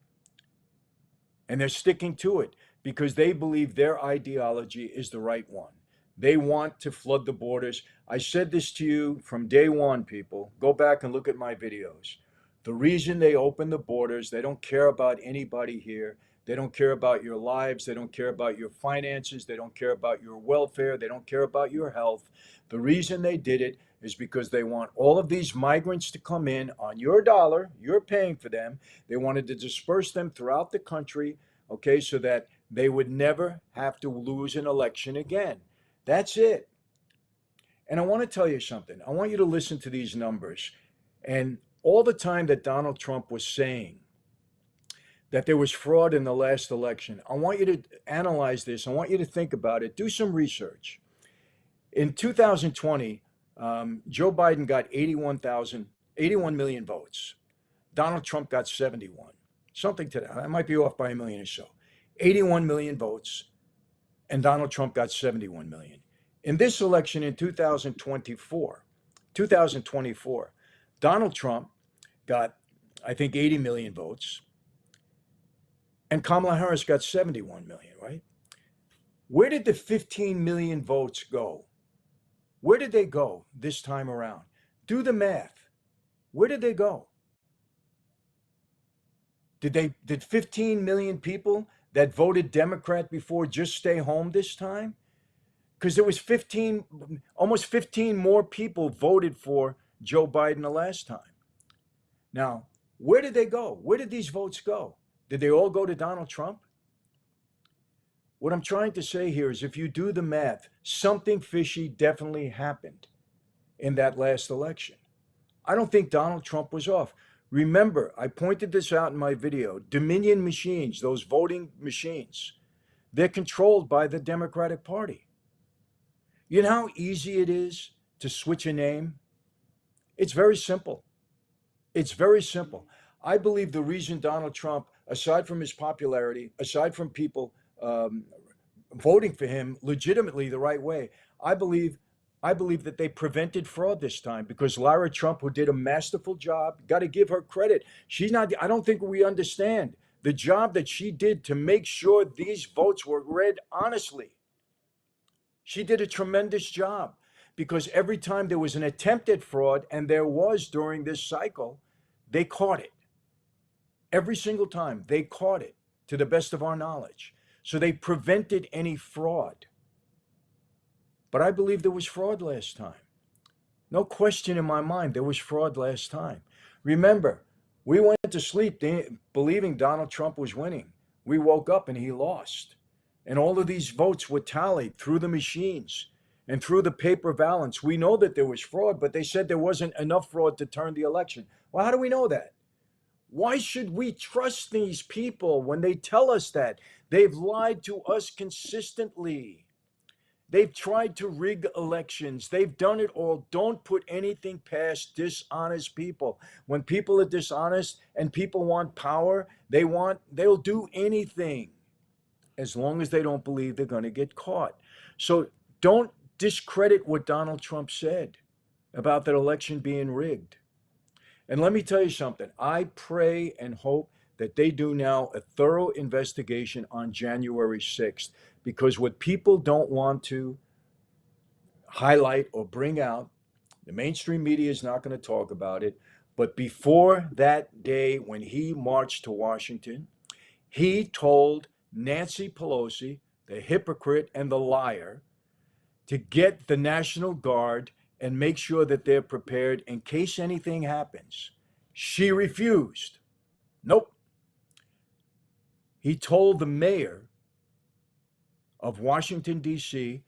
and they're sticking to it because they believe their ideology is the right one. They want to flood the borders. I said this to you from day one, people. Go back and look at my videos. The reason they open the borders, they don't care about anybody here. They don't care about your lives. They don't care about your finances. They don't care about your welfare. They don't care about your health. The reason they did it is because they want all of these migrants to come in on your dollar. You're paying for them. They wanted to disperse them throughout the country, okay, so that they would never have to lose an election again. That's it. And I want to tell you something. I want you to listen to these numbers. And all the time that Donald Trump was saying that there was fraud in the last election, I want you to analyze this. I want you to think about it. Do some research. In 2020, Joe Biden got 81 million votes. Donald Trump got 71. Something to that. I might be off by a million or so. 81 million votes, and Donald Trump got 71 million. In this election in 2024, Donald Trump got, I think, 80 million votes, and Kamala Harris got 71 million, right? Where did the 15 million votes go? Where did they go this time around? Do the math. Where did they go? Did 15 million people that voted Democrat before just stay home this time? Because there was almost 15 more people voted for Joe Biden the last time. Now, where did they go? Where did these votes go? Did they all go to Donald Trump? What I'm trying to say here is if you do the math, something fishy definitely happened in that last election. I don't think Donald Trump was off. Remember, I pointed this out in my video. Dominion machines, those voting machines, they're controlled by the Democratic Party. You know how easy it is to switch a name? It's very simple. It's very simple. I believe the reason Donald Trump, aside from his popularity, aside from people voting for him legitimately the right way, I believe that they prevented fraud this time because Lara Trump, who did a masterful job, got to give her credit. I don't think we understand the job that she did to make sure these votes were read honestly. She did a tremendous job because every time there was an attempt at fraud, and there was during this cycle, they caught it. Every single time they caught it, to the best of our knowledge. So they prevented any fraud. But I believe there was fraud last time. No question in my mind, there was fraud last time. Remember, we went to sleep believing Donald Trump was winning. We woke up and he lost. And all of these votes were tallied through the machines and through the paper ballots. We know that there was fraud, but they said there wasn't enough fraud to turn the election. Well, how do we know that? Why should we trust these people when they tell us that? They've lied to us consistently. They've tried to rig elections. They've done it all. Don't put anything past dishonest people. When people are dishonest and people want power, they'll do anything. as long as they don't believe they're going to get caught. So don't discredit what Donald Trump said about that election being rigged. And let me tell you something. I pray and hope that they do now a thorough investigation on January 6th, because what people don't want to highlight or bring out, the mainstream media is not going to talk about it. But before that day when he marched to Washington, he told Nancy Pelosi, the hypocrite and the liar, to get the National Guard and make sure that they're prepared in case anything happens. She refused. Nope. He told the mayor of Washington, D.C.,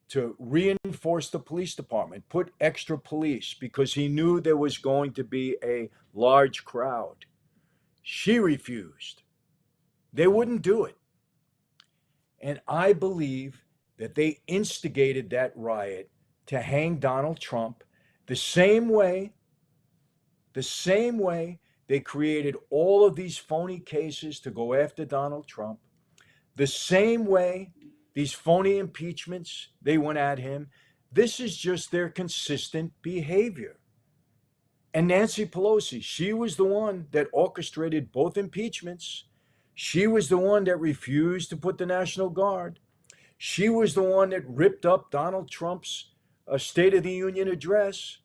to reinforce the police department, put extra police, because he knew there was going to be a large crowd. She refused. They wouldn't do it. And I believe that they instigated that riot to hang Donald Trump the same way they created all of these phony cases to go after Donald Trump, the same way these phony impeachments, they went at him. This is just their consistent behavior. And Nancy Pelosi, she was the one that orchestrated both impeachments. She was the one that refused to put the National Guard. She was the one that ripped up Donald Trump's State of the Union address.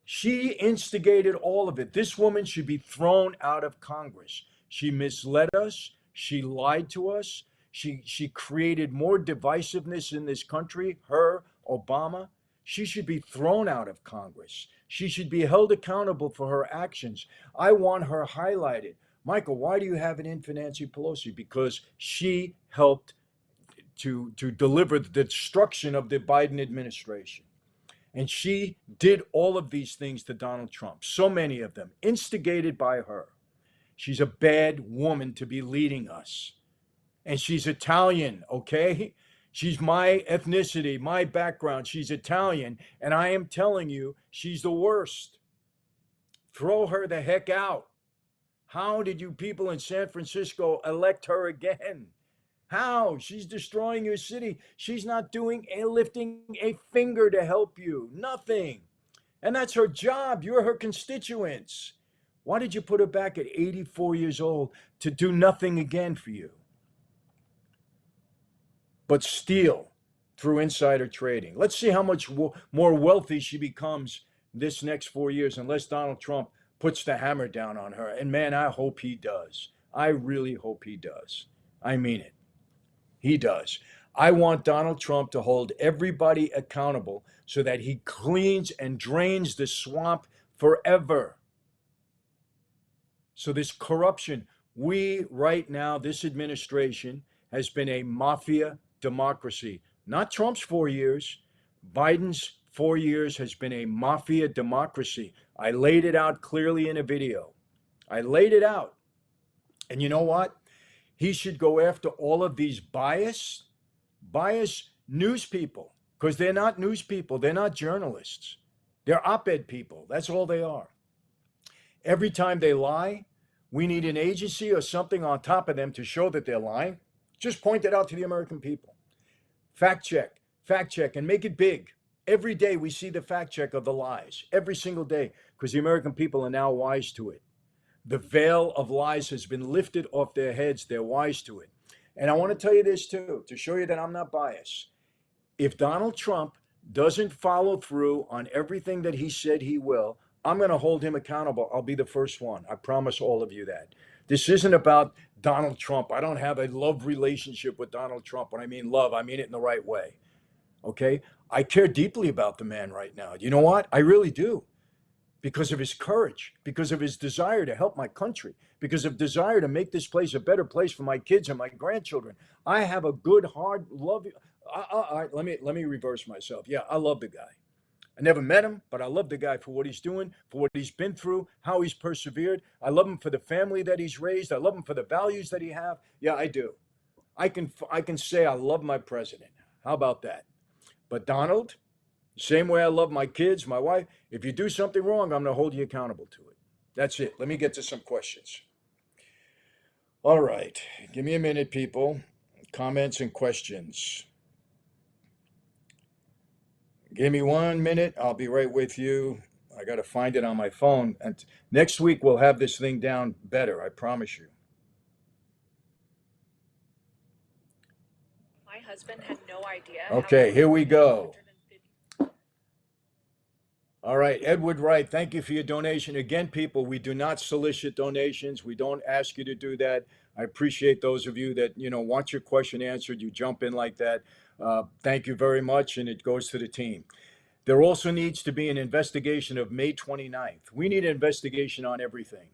She instigated all of it. This woman should be thrown out of Congress. She misled us. She lied to us. She created more divisiveness in this country, her, Obama. She should be thrown out of Congress. She should be held accountable for her actions. I want her highlighted. Michael, why do you have it in for Nancy Pelosi? Because she helped to deliver the destruction of the Biden administration. And she did all of these things to Donald Trump, so many of them, instigated by her. She's a bad woman to be leading us. And she's Italian, okay? She's my ethnicity, my background. She's Italian. And I am telling you, she's the worst. Throw her the heck out. How did you people in San Francisco elect her again? How? She's destroying your city. She's not lifting a finger to help you. Nothing. And that's her job. You're her constituents. Why did you put her back at 84 years old to do nothing again for you? But steal through insider trading. Let's see how much more wealthy she becomes this next 4 years, unless Donald Trump puts the hammer down on her. And man, I hope he does. I really hope he does. I mean it. He does. I want Donald Trump to hold everybody accountable so that he cleans and drains the swamp forever. So this corruption, right now, this administration has been a mafia democracy. Not Trump's 4 years. Biden's 4 years has been a mafia democracy. I laid it out clearly in a video. I laid it out. And you know what? He should go after all of these biased news people, because they're not news people. They're not journalists. They're op-ed people. That's all they are. Every time they lie, we need an agency or something on top of them to show that they're lying. Just point it out to the American people. Fact check, and make it big. Every day we see the fact check of the lies, every single day, because the American people are now wise to it. The veil of lies has been lifted off their heads. They're wise to it. And I want to tell you this too, to show you that I'm not biased. If Donald Trump doesn't follow through on everything that he said he will, I'm going to hold him accountable. I'll be the first one. I promise all of you that. This isn't about Donald Trump. I don't have a love relationship with Donald Trump. When I mean love, I mean it in the right way. Okay? I care deeply about the man right now. You know what? I really do. Because of his courage, because of his desire to help my country, because of desire to make this place a better place for my kids and my grandchildren. I have a good heart, love. Let me reverse myself. Yeah, I love the guy. I never met him, but I love the guy for what he's doing, for what he's been through, how he's persevered. I love him for the family that he's raised. I love him for the values that he have. Yeah, I do. I can say I love my president. How about that? But Donald, same way I love my kids, my wife. If you do something wrong, I'm going to hold you accountable to it. That's it. Let me get to some questions. All right. Give me a minute, people. Comments and questions. Give me 1 minute. I'll be right with you. I got to find it on my phone. And next week, we'll have this thing down better. I promise you. My husband had no idea. Okay, here we go. All right, Edward Wright, thank you for your donation. Again, people, we do not solicit donations. We don't ask you to do that. I appreciate those of you that, want your question answered. You jump in like that. Thank you very much, and it goes to the team. There also needs to be an investigation of May 29th. We need an investigation on everything.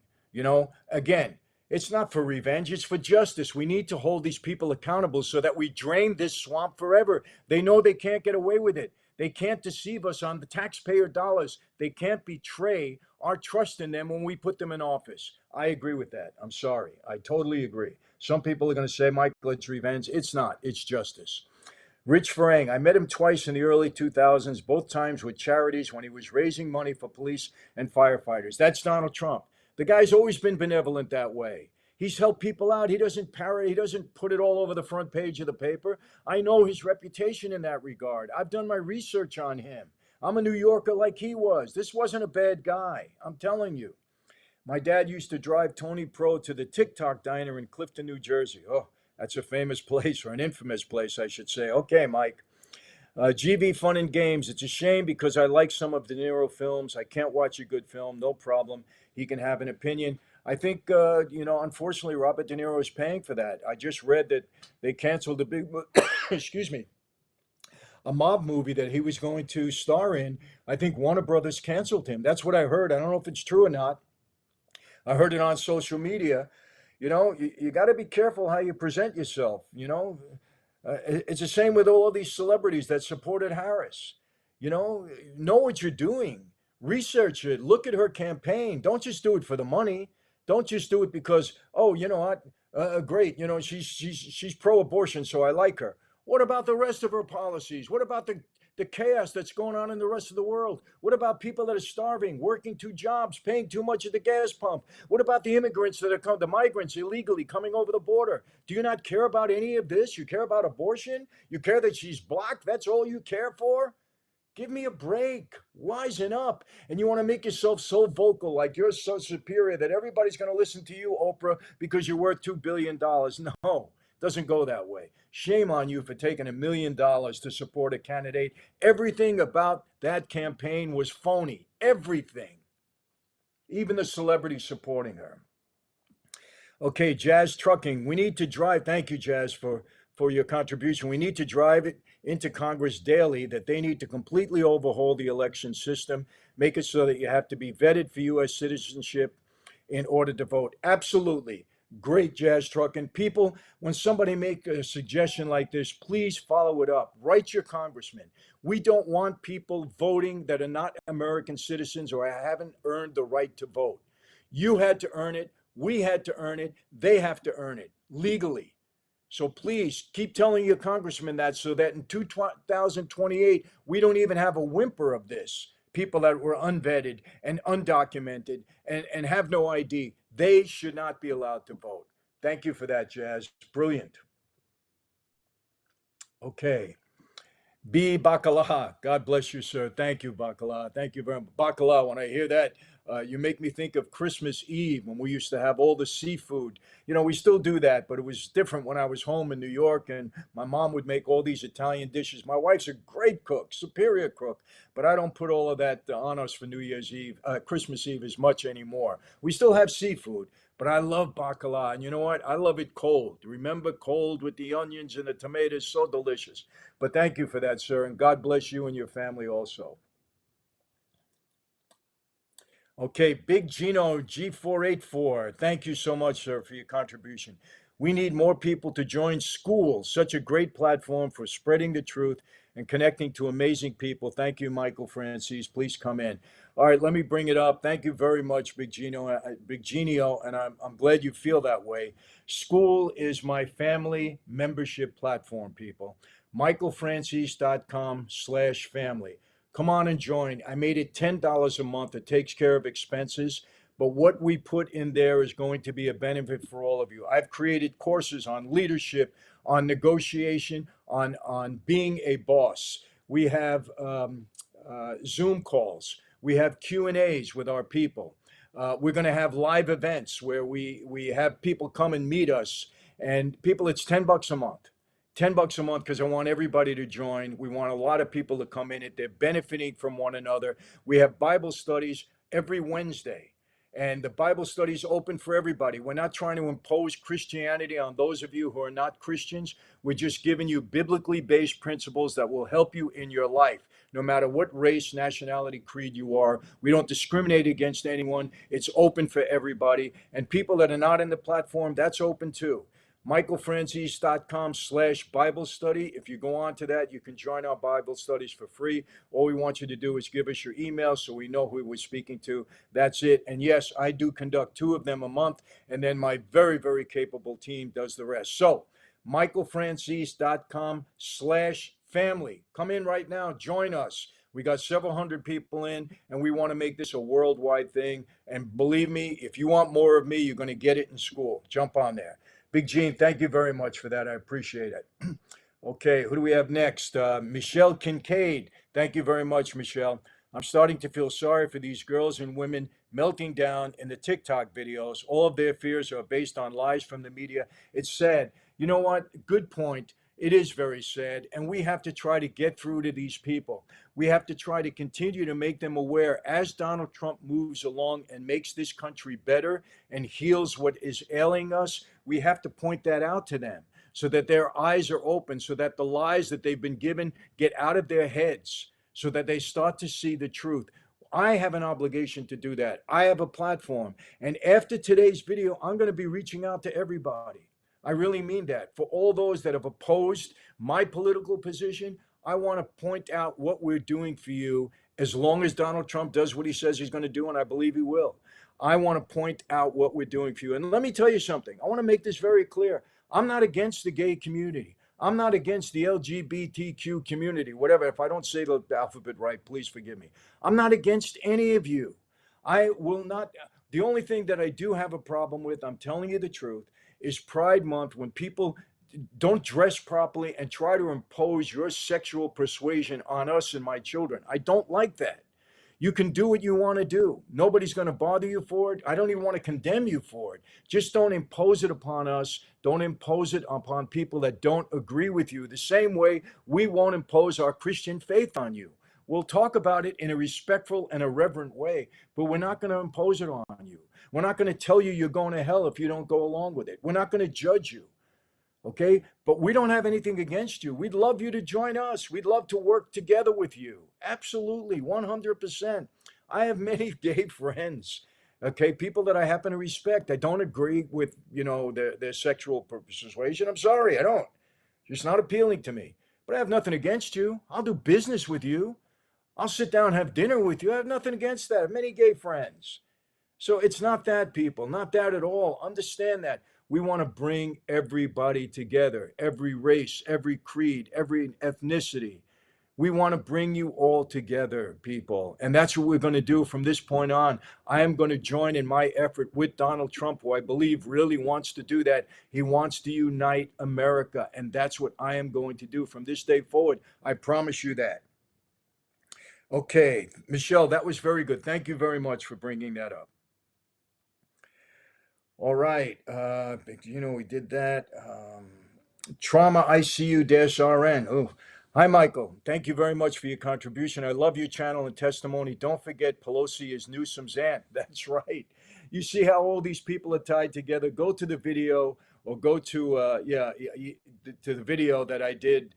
Again, it's not for revenge, it's for justice. We need to hold these people accountable so that we drain this swamp forever. They know they can't get away with it. They can't deceive us on the taxpayer dollars. They can't betray our trust in them when we put them in office. I agree with that. I'm sorry. I totally agree. Some people are going to say, Michael, it's revenge. It's not. It's justice. Rich Farang, I met him twice in the early 2000s, both times with charities when he was raising money for police and firefighters. That's Donald Trump. The guy's always been benevolent that way. He's helped people out. He doesn't parrot, he doesn't put it all over the front page of the paper. I know his reputation in that regard. I've done my research on him. I'm a New Yorker like he was. This wasn't a bad guy. I'm telling you. My dad used to drive Tony Pro to the TikTok diner in Clifton, New Jersey. Oh, that's a famous place, or an infamous place, I should say. Okay, Mike. GV Fun and Games. It's a shame because I like some of the Niro films. I can't watch a good film. No problem. He can have an opinion. I think, unfortunately, Robert De Niro is paying for that. I just read that they canceled a big, excuse me, a mob movie that he was going to star in. I think Warner Brothers canceled him. That's what I heard. I don't know if it's true or not. I heard it on social media. You got to be careful how you present yourself. It's the same with all of these celebrities that supported Harris. Know what you're doing. Research it. Look at her campaign. Don't just do it for the money. Don't just do it because, oh, you know what? Great. She's pro-abortion, so I like her. What about the rest of her policies? What about the chaos that's going on in the rest of the world? What about people that are starving, working two jobs, paying too much at the gas pump? What about the immigrants that are the migrants illegally coming over the border? Do you not care about any of this? You care about abortion? You care that she's black? That's all you care for? Give me a break. Wisen up. And you want to make yourself so vocal, like you're so superior that everybody's going to listen to you, Oprah, because you're worth $2 billion. No, doesn't go that way. Shame on you for taking $1 million to support a candidate. Everything about that campaign was phony. Everything. Even the celebrities supporting her. Okay, Jazz Trucking. We need to drive. Thank you, Jazz, for your contribution. We need to drive it into Congress daily that they need to completely overhaul the election system, make it so that you have to be vetted for U.S. citizenship in order to vote. Absolutely. Great, Jazz Trucking. People, when somebody make a suggestion like this, please follow it up. Write your congressman. We don't want people voting that are not American citizens or haven't earned the right to vote. You had to earn it. We had to earn it. They have to earn it legally. So please keep telling your congressman that so that in 2028, we don't even have a whimper of this. People that were unvetted and undocumented and have no ID, they should not be allowed to vote. Thank you for that, Jazz. Brilliant. Okay. B. Bacala. God bless you, sir. Thank you, Bacala. Thank you very much. Bacala, when I hear that, you make me think of Christmas Eve when we used to have all the seafood. We still do that, but it was different when I was home in New York and my mom would make all these Italian dishes. My wife's a great cook, superior cook, but I don't put all of that on us for New Year's Eve, Christmas Eve as much anymore. We still have seafood, but I love bacala. And you know what? I love it cold. Remember, cold with the onions and the tomatoes, so delicious. But thank you for that, sir, and God bless you and your family also. Okay, Big Gino G484. Thank you so much, sir, for your contribution. We need more people to join schools, such a great platform for spreading the truth and connecting to amazing people. Thank you, Michael Francis. Please come in. All right, let me bring it up. Thank you very much, Big Gino, Big Genio, and I'm glad you feel that way. School is my family membership platform, people. michaelfrancis.com/family. Come on and join. I made it $10 a month. It takes care of expenses. but what we put in there is going to be a benefit for all of you. I've created courses on leadership, on negotiation, on being a boss. We have Zoom calls. We have Q&As with our people. We're going to have live events where we have people come and meet us. And people, it's $10 a month. $10 a month because I want everybody to join. We want a lot of people to come in it. They're benefiting from one another. We have Bible studies every Wednesday. And the Bible study is open for everybody. We're not trying to impose Christianity on those of you who are not Christians. We're just giving you biblically based principles that will help you in your life, no matter what race, nationality, creed you are. We don't discriminate against anyone. It's open for everybody. And people that are not in the platform, that's open too. michaelfranzese.com/Bible study. If you go on to that, you can join our Bible studies for free. All we want you to do is give us your email so we know who we're speaking to. That's it. And yes, I do conduct 2 of them a month, and then my very, very capable team does the rest. So, michaelfranzese.com/family. Come in right now. Join us. We got several hundred people in, and we want to make this a worldwide thing. And believe me, if you want more of me, you're going to get it in school. Jump on there. Big Gene, thank you very much for that. I appreciate it. Okay, who do we have next? Michelle Kincaid. Thank you very much, Michelle. I'm starting to feel sorry for these girls and women melting down in the TikTok videos. All of their fears are based on lies from the media. It's sad. You know what? Good point. It is very sad. And we have to try to get through to these people. We have to try to continue to make them aware as Donald Trump moves along and makes this country better and heals what is ailing us. We have to point that out to them so that their eyes are open, so that the lies that they've been given get out of their heads, so that they start to see the truth. I have an obligation to do that. I have a platform. And after today's video, I'm going to be reaching out to everybody. I really mean that. For all those that have opposed my political position, I want to point out what we're doing for you as long as Donald Trump does what he says he's going to do, and I believe he will. I want to point out what we're doing for you. And let me tell you something. I want to make this very clear. I'm not against the gay community. I'm not against the LGBTQ community, whatever. If I don't say the alphabet right, please forgive me. I'm not against any of you. I will not. The only thing that I do have a problem with, I'm telling you the truth, is Pride Month when people don't dress properly and try to impose your sexual persuasion on us and my children. I don't like that. You can do what you want to do. Nobody's going to bother you for it. I don't even want to condemn you for it. Just don't impose it upon us. Don't impose it upon people that don't agree with you. The same way we won't impose our Christian faith on you. We'll talk about it in a respectful and a reverent way, but we're not going to impose it on you. We're not going to tell you you're going to hell if you don't go along with it. We're not going to judge you. Okay, but we don't have anything against you. We'd love you to join us. We'd love to work together with you. Absolutely, 100%. I have many gay friends, okay, people that I happen to respect. I don't agree with, their sexual persuasion. I'm sorry, I don't. It's not appealing to me. But I have nothing against you. I'll do business with you. I'll sit down and have dinner with you. I have nothing against that. I have many gay friends. So it's not that, people, not that at all. Understand that. We want to bring everybody together, every race, every creed, every ethnicity. We want to bring you all together, people. And that's what we're going to do from this point on. I am going to join in my effort with Donald Trump, who I believe really wants to do that. He wants to unite America. And that's what I am going to do from this day forward. I promise you that. Okay, Michelle, that was very good. Thank you very much for bringing that up. All right. We did that. Trauma ICU-RN. Oh, hi, Michael. Thank you very much for your contribution. I love your channel and testimony. Don't forget, Pelosi is Newsom's aunt. That's right. You see how all these people are tied together. Go to the video or go to, to the video that I did.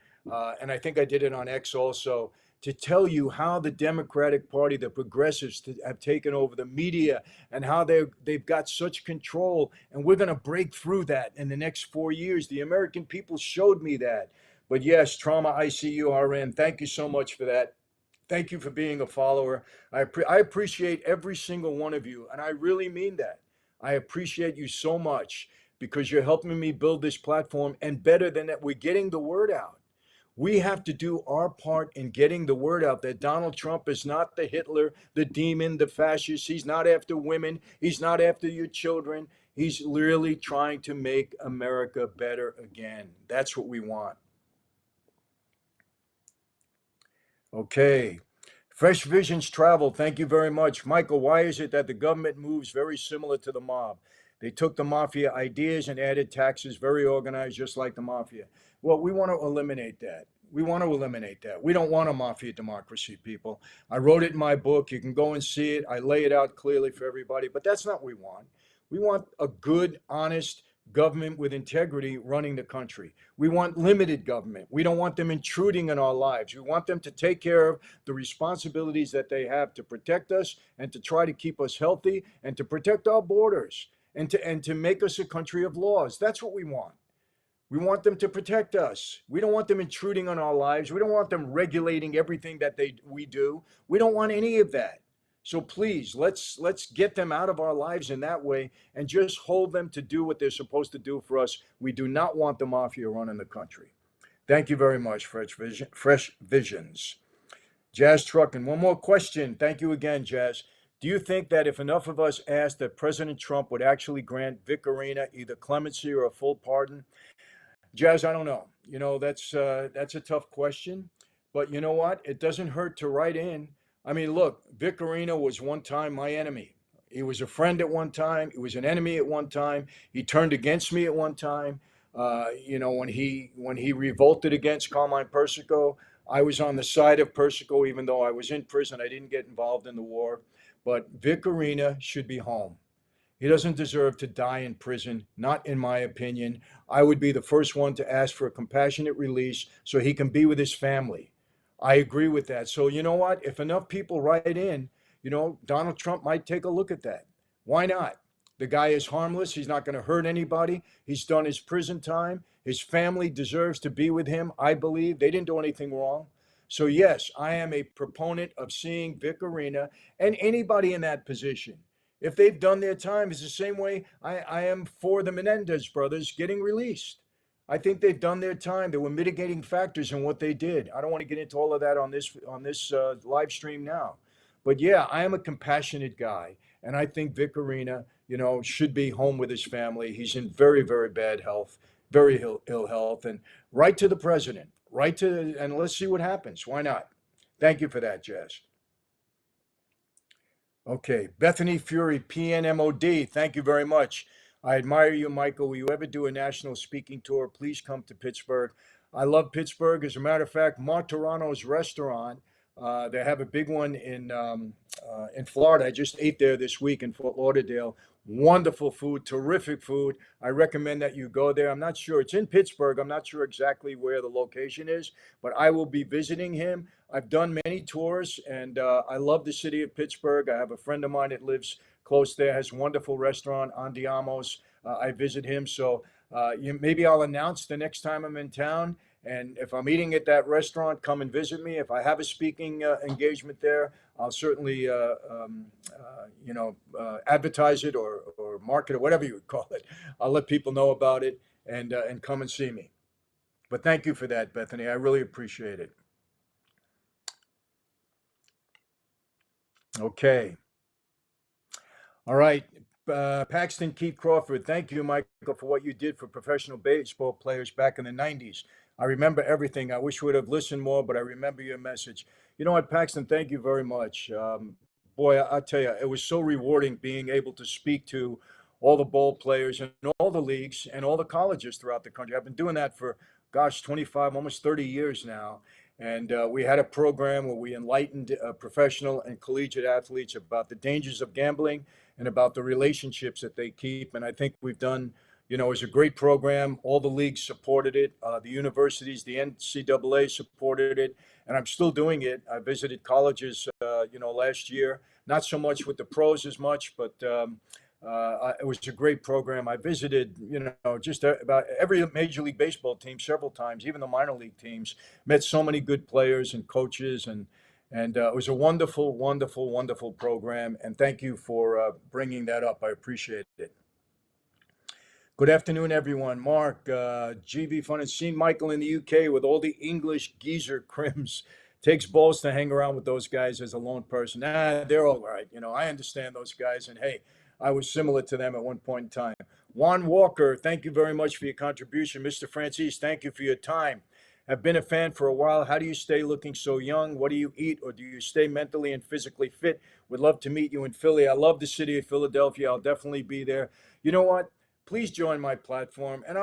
And I think I did it on X also, to tell you how the Democratic Party, the progressives, have taken over the media and how they've got such control. And we're going to break through that in the next 4 years. The American people showed me that. But yes, Trauma ICU-RN, thank you so much for that. Thank you for being a follower. I appreciate every single one of you, and I really mean that. I appreciate you so much because you're helping me build this platform, and better than that, we're getting the word out. We have to do our part in getting the word out that Donald Trump is not the Hitler, the demon, the fascist. He's not after women. He's not after your children. He's really trying to make America better again. That's what we want. Okay. Fresh Visions Travel, thank you very much. Michael, why is it that the government moves very similar to the mob? They took the mafia ideas and added taxes, very organized, just like the mafia. Well, we want to eliminate that. We want to eliminate that. We don't want a mafia democracy, people. I wrote it in my book. You can go and see it. I lay it out clearly for everybody, but that's not what we want. We want a good, honest government with integrity running the country. We want limited government. We don't want them intruding in our lives. We want them to take care of the responsibilities that they have to protect us and to try to keep us healthy and to protect our borders and to make us a country of laws. That's what we want. We want them to protect us. We don't want them intruding on our lives. We don't want them regulating everything that we do. We don't want any of that. So please, let's get them out of our lives in that way and just hold them to do what they're supposed to do for us. We do not want the mafia running the country. Thank you very much, Fresh Visions. Jazz Truck, and one more question. Thank you again, Jazz. Do you think that if enough of us asked that President Trump would actually grant Vic Arena either clemency or a full pardon? Jazz, I don't know. That's a tough question, but you know what? It doesn't hurt to write in. I mean, look, Vic Arena was one time my enemy. He was a friend at one time. He was an enemy at one time. He turned against me at one time. When he revolted against Carmine Persico, I was on the side of Persico, even though I was in prison. I didn't get involved in the war. But Vic Arena should be home. He doesn't deserve to die in prison, not in my opinion. I would be the first one to ask for a compassionate release so he can be with his family. I agree with that. So, you know what? If enough people write in, Donald Trump might take a look at that. Why not? The guy is harmless. He's not going to hurt anybody. He's done his prison time. His family deserves to be with him, I believe. They didn't do anything wrong. So, yes, I am a proponent of seeing Vic Arena and anybody in that position. If they've done their time, it's the same way I am for the Menendez brothers getting released. I think they've done their time. There were mitigating factors in what they did. I don't want to get into all of that on this live stream now, but yeah, I am a compassionate guy, and I think Vic Arena, should be home with his family. He's in very, very bad health, very ill health, and right to the president, and let's see what happens. Why not? Thank you for that, Jazz. Okay, Bethany Fury, PNMOD, thank you very much. I admire you, Michael. Will you ever do a national speaking tour? Please come to Pittsburgh. I love Pittsburgh. As a matter of fact, Martorano's restaurant, they have a big one in Florida. I just ate there this week in Fort Lauderdale. Wonderful food, terrific food. I recommend that you go there. I'm not sure. It's in Pittsburgh. I'm not sure exactly where the location is, but I will be visiting him. I've done many tours, and I love the city of Pittsburgh. I have a friend of mine that lives close there, has a wonderful restaurant, Andiamo's. I visit him, so maybe I'll announce the next time I'm in town. And if I'm eating at that restaurant, come and visit me. If I have a speaking engagement there, I'll certainly, advertise it or market it, whatever you would call it. I'll let people know about it and come and see me. But thank you for that, Bethany. I really appreciate it. Okay. All right. Paxton Keith Crawford, thank you, Michael, for what you did for professional baseball players back in the 90s. I remember everything. I wish we would have listened more, but I remember your message. You know what, Paxton, thank you very much. Boy, I tell you, it was so rewarding being able to speak to all the ball players and all the leagues and all the colleges throughout the country. I've been doing that for, gosh, 25, almost 30 years now. And we had a program where we enlightened professional and collegiate athletes about the dangers of gambling and about the relationships that they keep. And I think we've done, it was a great program. All the leagues supported it. The universities, the NCAA supported it. And I'm still doing it. I visited colleges, last year, not so much with the pros as much, but it was a great program. I visited, just about every Major League Baseball team several times, even the minor league teams. Met so many good players and coaches, and it was a wonderful, wonderful, wonderful program. And thank you for bringing that up. I appreciate it. Good afternoon, everyone. Mark, GV Fun and Scene, Michael in the UK with all the English geezer crims. Takes balls to hang around with those guys as a lone person. They're all right. I understand those guys. And hey, I was similar to them at one point in time. Juan Walker, thank you very much for your contribution. Mr. Francis, thank you for your time. Have been a fan for a while. How do you stay looking so young? What do you eat? Or do you stay mentally and physically fit? Would love to meet you in Philly. I love the city of Philadelphia. I'll definitely be there. You know what? Please join my platform. And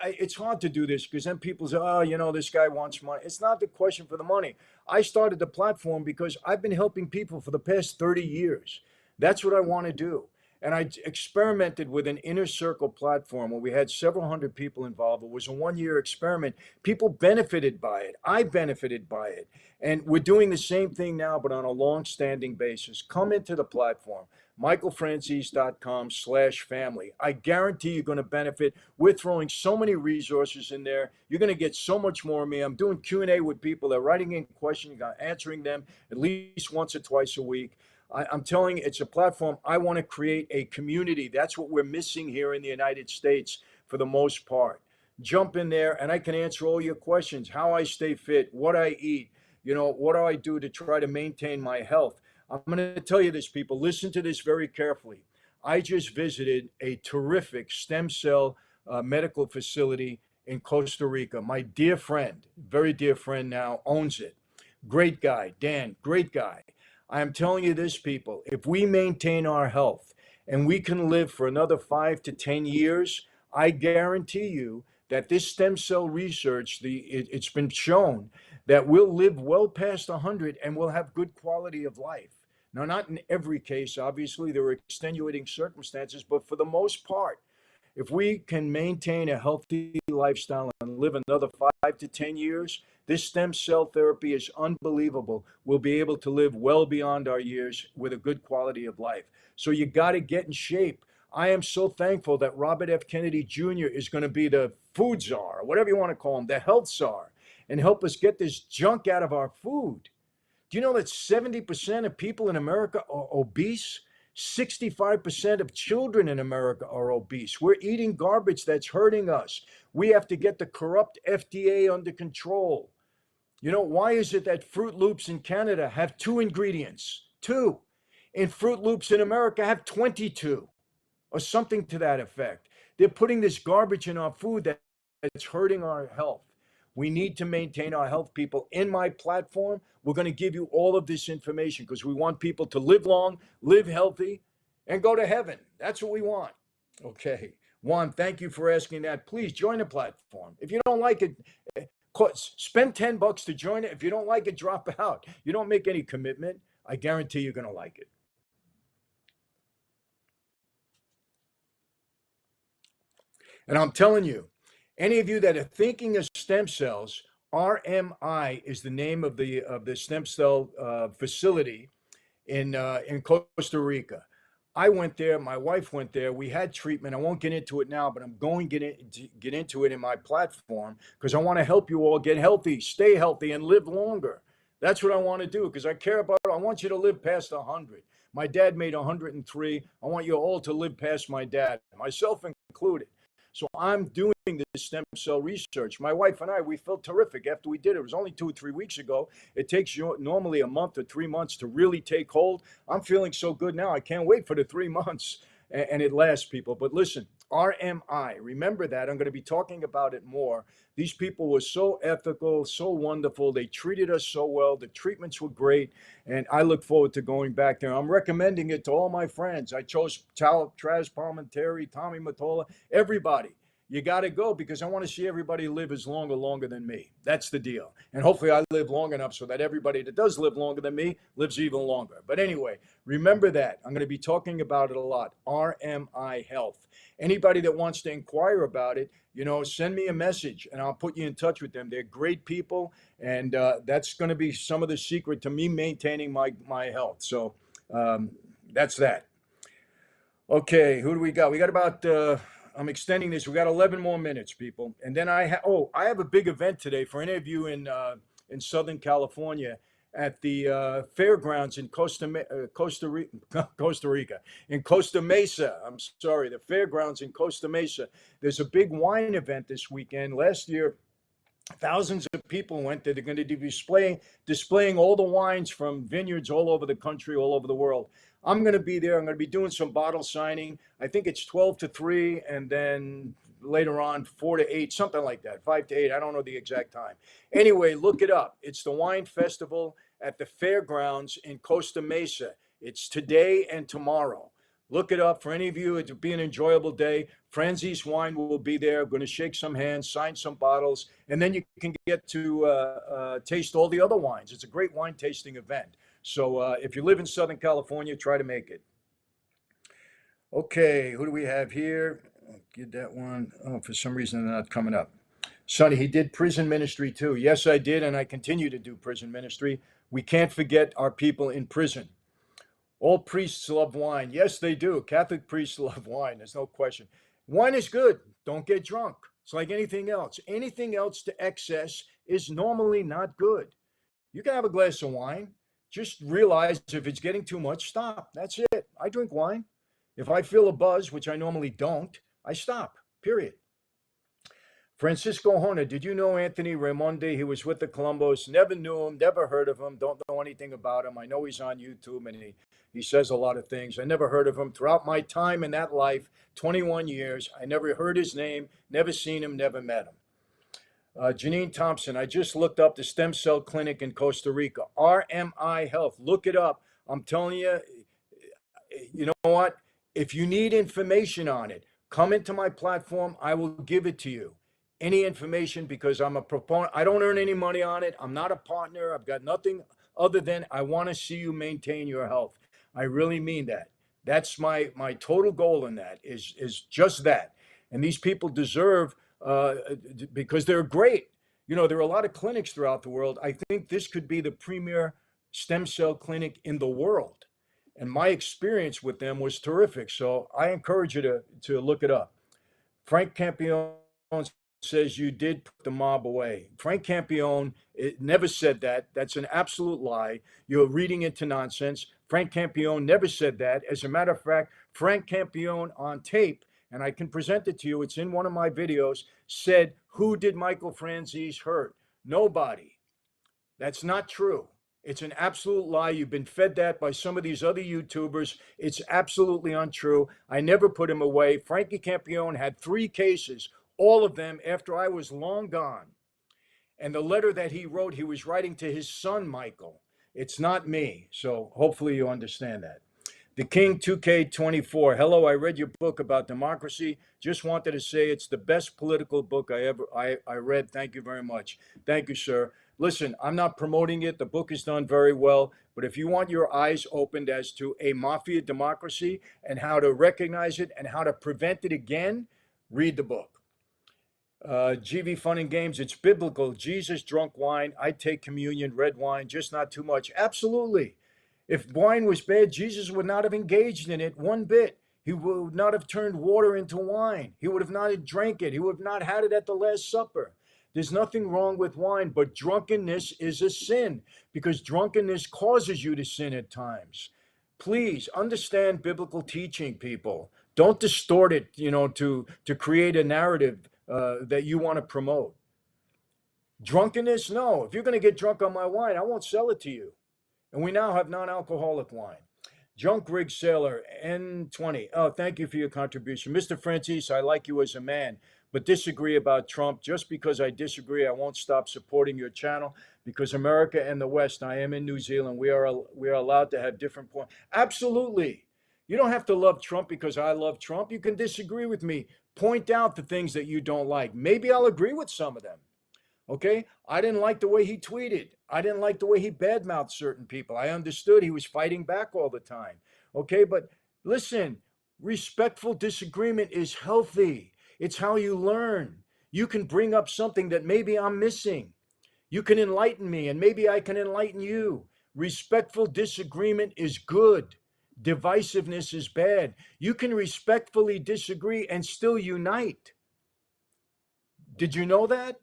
it's hard to do this because then people say, oh, this guy wants money. It's not the question for the money. I started the platform because I've been helping people for the past 30 years. That's what I want to do. And I experimented with an inner circle platform where we had several hundred people involved. It was a 1 year experiment. People benefited by it. I benefited by it. And we're doing the same thing now, but on a long-standing basis. Come into the platform, michaelfrancis.com/family. I guarantee you're going to benefit. We're throwing so many resources in there. You're going to get so much more of me. I'm doing Q&A with people. They're writing in questions, answering them at least once or twice a week. I'm telling you, it's a platform. I want to create a community. That's what we're missing here in the United States for the most part. Jump in there and I can answer all your questions. How I stay fit, what I eat, what do I do to try to maintain my health? I'm going to tell you this, people. Listen to this very carefully. I just visited a terrific stem cell medical facility in Costa Rica. My dear friend, very dear friend now, owns it. Great guy, Dan, great guy. I am telling you this, people, if we maintain our health and we can live for another 5 to 10 years, I guarantee you that this stem cell research, it's been shown that we'll live well past 100 and we'll have good quality of life. Now, not in every case, obviously, there are extenuating circumstances, but for the most part, if we can maintain a healthy lifestyle and live another 5 to 10 years, this stem cell therapy is unbelievable. We'll be able to live well beyond our years with a good quality of life. So you got to get in shape. I am so thankful that Robert F. Kennedy Jr. is going to be the food czar, whatever you want to call him, the health czar, and help us get this junk out of our food. Do you know that 70% of people in America are obese? 65% of children in America are obese. We're eating garbage that's hurting us. We have to get the corrupt FDA under control. Why is it that Fruit Loops in Canada have 2 ingredients? 2. And Fruit Loops in America have 22 or something to that effect. They're putting this garbage in our food that's hurting our health. We need to maintain our health, people. In my platform, we're going to give you all of this information because we want people to live long, live healthy, and go to heaven. That's what we want. Okay. Juan, thank you for asking that. Please join the platform. If you don't like it, spend $10 to join it. If you don't like it, drop out. You don't make any commitment. I guarantee you're going to like it. And I'm telling you, any of you that are thinking of stem cells, RMI is the name of the stem cell facility in Costa Rica. I went there. My wife went there. We had treatment. I won't get into it now, but I'm going to get into it in my platform because I want to help you all get healthy, stay healthy, and live longer. That's what I want to do because I care about it. I want you to live past 100. My dad made 103. I want you all to live past my dad, myself included. So I'm doing this stem cell research. My wife and I, we felt terrific after we did it. It was only 2 or 3 weeks ago. It takes you normally a month or 3 months to really take hold. I'm feeling so good now. I can't wait for the 3 months. And it lasts, people. But listen, RMI, remember that. I'm going to be talking about it more. These people were so ethical, so wonderful. They treated us so well. The treatments were great. And I look forward to going back there. I'm recommending it to all my friends. I chose Traz Palmentary, Tommy Mottola, everybody. You got to go because I want to see everybody live as long or longer than me. That's the deal. And hopefully I live long enough so that everybody that does live longer than me lives even longer. But anyway, remember that. I'm going to be talking about it a lot. RMI Health. Anybody that wants to inquire about it, send me a message and I'll put you in touch with them. They're great people. And that's going to be some of the secret to me maintaining my health. So that's that. Okay, who do we got? We got about... I'm extending this. We got 11 more minutes, people. And then I have a big event today for any of you in Southern California. at the fairgrounds in Costa Rica, in Costa Mesa. I'm sorry, the fairgrounds in Costa Mesa. There's a big wine event this weekend. Last year, thousands of people went there. They're going to be displaying all the wines from vineyards all over the country, all over the world. I'm going to be there. I'm going to be doing some bottle signing. I think it's 12 to 3, and then later on 4 to 8, something like that, 5 to 8. I don't know the exact time. Anyway, look it up. It's the wine festival at the fairgrounds in Costa Mesa. It's today and tomorrow. Look it up. For any of you, it'll be an enjoyable day. Franzese Wine will be there. I'm going to shake some hands, sign some bottles, and then you can get to taste all the other wines. It's a great wine tasting event. So if you live in Southern California, try to make it. Okay, who do we have here? Get that one. Oh, for some reason, they're not coming up. Sonny, he did prison ministry too. Yes, I did, and I continue to do prison ministry. We can't forget our people in prison. All priests love wine. Yes, they do. Catholic priests love wine. There's no question. Wine is good. Don't get drunk. It's like anything else. Anything else to excess is normally not good. You can have a glass of wine. Just realize if it's getting too much, stop. That's it. I drink wine. If I feel a buzz, which I normally don't, I stop. Period. Francisco Horner, did you know Anthony Raimondi? He was with the Columbus. Never knew him, never heard of him, don't know anything about him. I know he's on YouTube and he says a lot of things. I never heard of him. Throughout my time in that life, 21 years, I never heard his name, never seen him, never met him. Janine Thompson, I just looked up the stem cell clinic in Costa Rica. RMI Health, look it up. I'm telling you, you know what? If you need information on it, come into my platform. I will give it to you. Any information, because I'm a proponent. I don't earn any money on it. I'm not a partner. I've got nothing other than I want to see you maintain your health. I really mean that. That's my total goal in that is just that. And these people deserve, because they're great. You know, there are a lot of clinics throughout the world. I think this could be the premier stem cell clinic in the world. And my experience with them was terrific. So I encourage you to look it up. Frank Campione says you did put the mob away. Frank Campione never said that. That's an absolute lie. You're reading into nonsense. Frank Campione never said that. As a matter of fact, Frank Campione on tape, and I can present it to you, it's in one of my videos, said, who did Michael Franzese hurt? Nobody. That's not true. It's an absolute lie. You've been fed that by some of these other YouTubers. It's absolutely untrue. I never put him away. Frankie Campione had 3 cases, all of them after I was long gone. And the letter that he wrote, he was writing to his son, Michael. It's not me. So hopefully you understand that. The King 2K24. Hello, I read your book about democracy. Just wanted to say it's the best political book I read. Thank you very much. Thank you, sir. Listen, I'm not promoting it. The book is done very well. But if you want your eyes opened as to a mafia democracy and how to recognize it and how to prevent it again, read the book. GV Fun and Games, it's biblical. Jesus drunk wine. I take communion, red wine, just not too much. Absolutely. If wine was bad, Jesus would not have engaged in it one bit. He would not have turned water into wine. He would have not drank it. He would have not had it at the Last Supper. There's nothing wrong with wine, but drunkenness is a sin because drunkenness causes you to sin at times. Please understand biblical teaching, people. Don't distort it, to create a narrative that you want to promote. Drunkenness, no. If you're going to get drunk on my wine, I won't sell it to you. And we now have non-alcoholic wine. Junk Rig Sailor, N20. Oh, thank you for your contribution. Mr. Francis, I like you as a man, but disagree about Trump. Just because I disagree, I won't stop supporting your channel because America and the West, I am in New Zealand, we are allowed to have different points. Absolutely. You don't have to love Trump because I love Trump. You can disagree with me. Point out the things that you don't like. Maybe I'll agree with some of them. Okay, I didn't like the way he tweeted. I didn't like the way he badmouthed certain people. I understood he was fighting back all the time. Okay, but listen, respectful disagreement is healthy. It's how you learn. You can bring up something that maybe I'm missing. You can enlighten me, and maybe I can enlighten you. Respectful disagreement is good. Divisiveness is bad. You can respectfully disagree and still unite. Did you know that?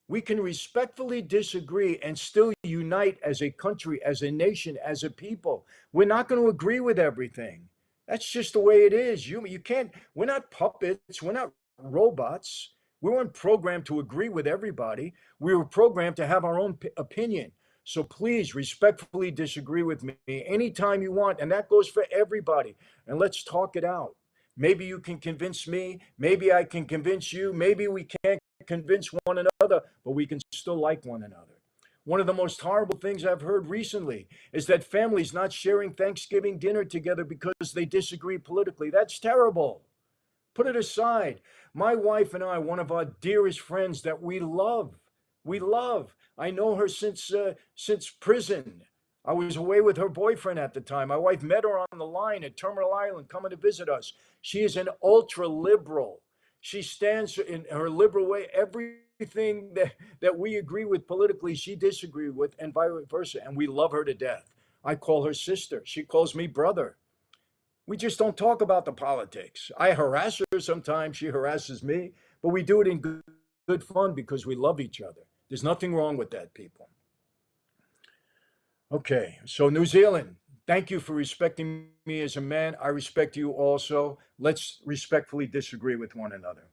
We can respectfully disagree and still unite as a country, as a nation, as a people. We're not going to agree with everything. That's just the way it is. You can't, we're not puppets, we're not robots. We weren't programmed to agree with everybody. We were programmed to have our own opinion. So please respectfully disagree with me anytime you want. And that goes for everybody. And let's talk it out. Maybe you can convince me. Maybe I can convince you. Maybe we can't convince one another, but we can still like one another. One of the most horrible things I've heard recently is that families not sharing Thanksgiving dinner together because they disagree politically. That's terrible. Put it aside. My wife and I, one of our dearest friends that we love, we love. I know her since prison. I was away with her boyfriend at the time. My wife met her on the line at Terminal Island, coming to visit us. She is an ultra liberal. She stands in her liberal way. Everything that we agree with politically, she disagrees with, and vice versa. And we love her to death. I call her sister. She calls me brother. We just don't talk about the politics. I harass her sometimes, she harasses me, but we do it in good fun because we love each other. There's nothing wrong with that, people. Okay, so New Zealand, thank you for respecting me as a man. I respect you also. Let's respectfully disagree with one another.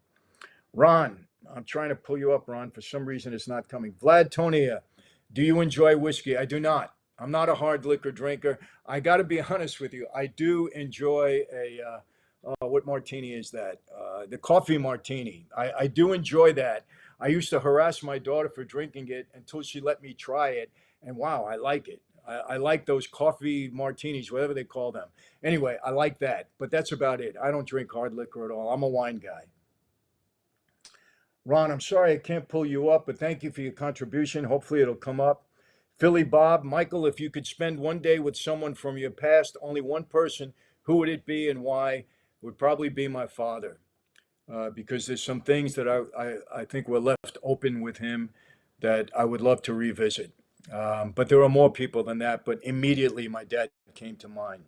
Ron, I'm trying to pull you up, Ron. For some reason, it's not coming. Vlad Tonia, do you enjoy whiskey? I do not. I'm not a hard liquor drinker. I got to be honest with you. I do enjoy what martini is that? The coffee martini. I do enjoy that. I used to harass my daughter for drinking it until she let me try it. And wow, I like it. I like those coffee martinis, whatever they call them. Anyway, I like that. But that's about it. I don't drink hard liquor at all. I'm a wine guy. Ron, I'm sorry I can't pull you up, but thank you for your contribution. Hopefully it'll come up. Philly Bob, Michael, if you could spend one day with someone from your past, only one person, who would it be and why? Would probably be my father, because there's some things that I think were left open with him that I would love to revisit. But there are more people than that, but immediately my dad came to mind.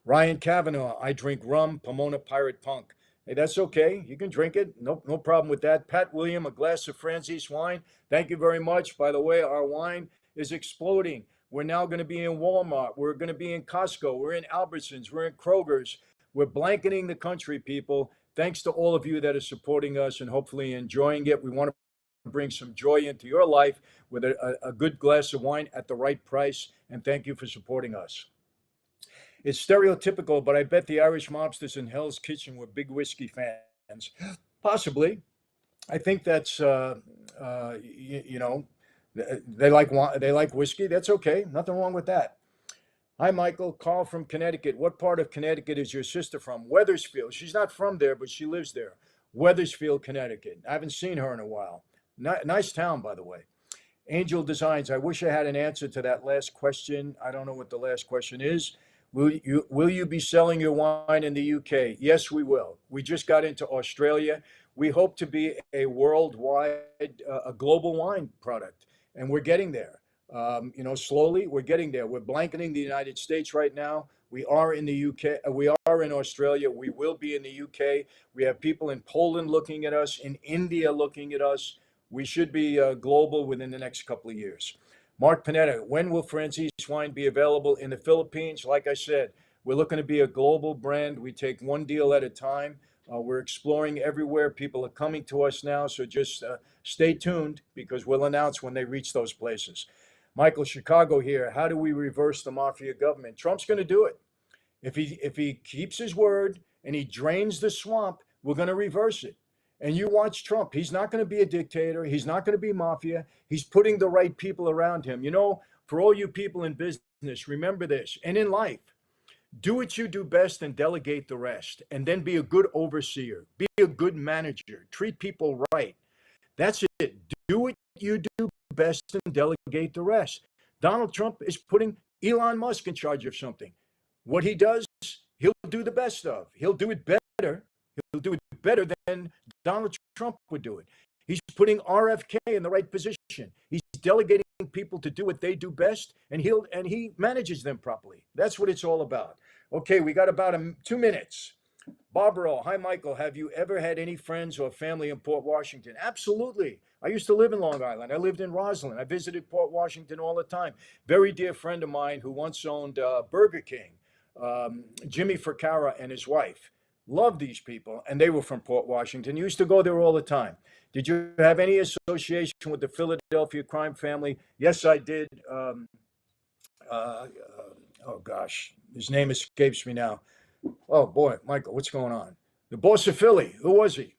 Ryan Kavanaugh, I drink rum, Pomona Pirate Punk. Hey, that's okay. You can drink it. No problem with that. Pat William, a glass of Franzese wine. Thank you very much. By the way, our wine is exploding. We're now going to be in Walmart. We're going to be in Costco. We're in Albertsons. We're in Kroger's. We're blanketing the country, people. Thanks to all of you that are supporting us and hopefully enjoying it. We want to bring some joy into your life with a good glass of wine at the right price. And thank you for supporting us. It's stereotypical, but I bet the Irish mobsters in Hell's Kitchen were big whiskey fans. Possibly. I think that's you know, they like whiskey. That's okay. Nothing wrong with that. Hi, Michael. Carl from Connecticut. What part of Connecticut is your sister from? Weathersfield. She's not from there, but she lives there. Weathersfield, Connecticut. I haven't seen her in a while. Nice town, by the way. Angel Designs. I wish I had an answer to that last question. I don't know what the last question is. Will you be selling your wine in the UK? Yes, we will. We just got into Australia. We hope to be a worldwide, a global wine product, and we're getting there. Slowly we're getting there. We're blanketing the United States right now. We are in the UK. We are in Australia. We will be in the UK. We have people in Poland looking at us, in India looking at us. We should be global within the next couple of years. Mark Panetta, when will Franzese wine be available in the Philippines? Like I said, we're looking to be a global brand. We take one deal at a time. We're exploring everywhere. People are coming to us now, so just stay tuned because we'll announce when they reach those places. Michael Chicago here. How do we reverse the mafia government? Trump's going to do it. If he keeps his word and he drains the swamp, we're going to reverse it. And you watch Trump. He's not going to be a dictator. He's not going to be mafia. He's putting the right people around him. For all you people in business, remember this, and in life, do what you do best and delegate the rest. And then be a good overseer. Be a good manager. Treat people right. That's it. Do what you do best and delegate the rest. Donald Trump is putting Elon Musk in charge of something. What he does, he'll do the best of. He'll do it better. He'll do it better than Donald Trump would do it. He's putting RFK in the right position. He's delegating people to do what they do best, and he manages them properly. That's what it's all about. Okay, we got about 2 minutes. Barbara, hi, Michael. Have you ever had any friends or family in Port Washington? Absolutely. I used to live in Long Island. I lived in Roslyn. I visited Port Washington all the time. Very dear friend of mine who once owned Burger King, Jimmy Fercara and his wife. Loved these people, and they were from Port Washington. Used to go there all the time. Did you have any association with the Philadelphia crime family? Yes, I did. Uh, oh gosh, his name escapes me now. Oh boy, Michael, what's going on? The boss of Philly. Who was he?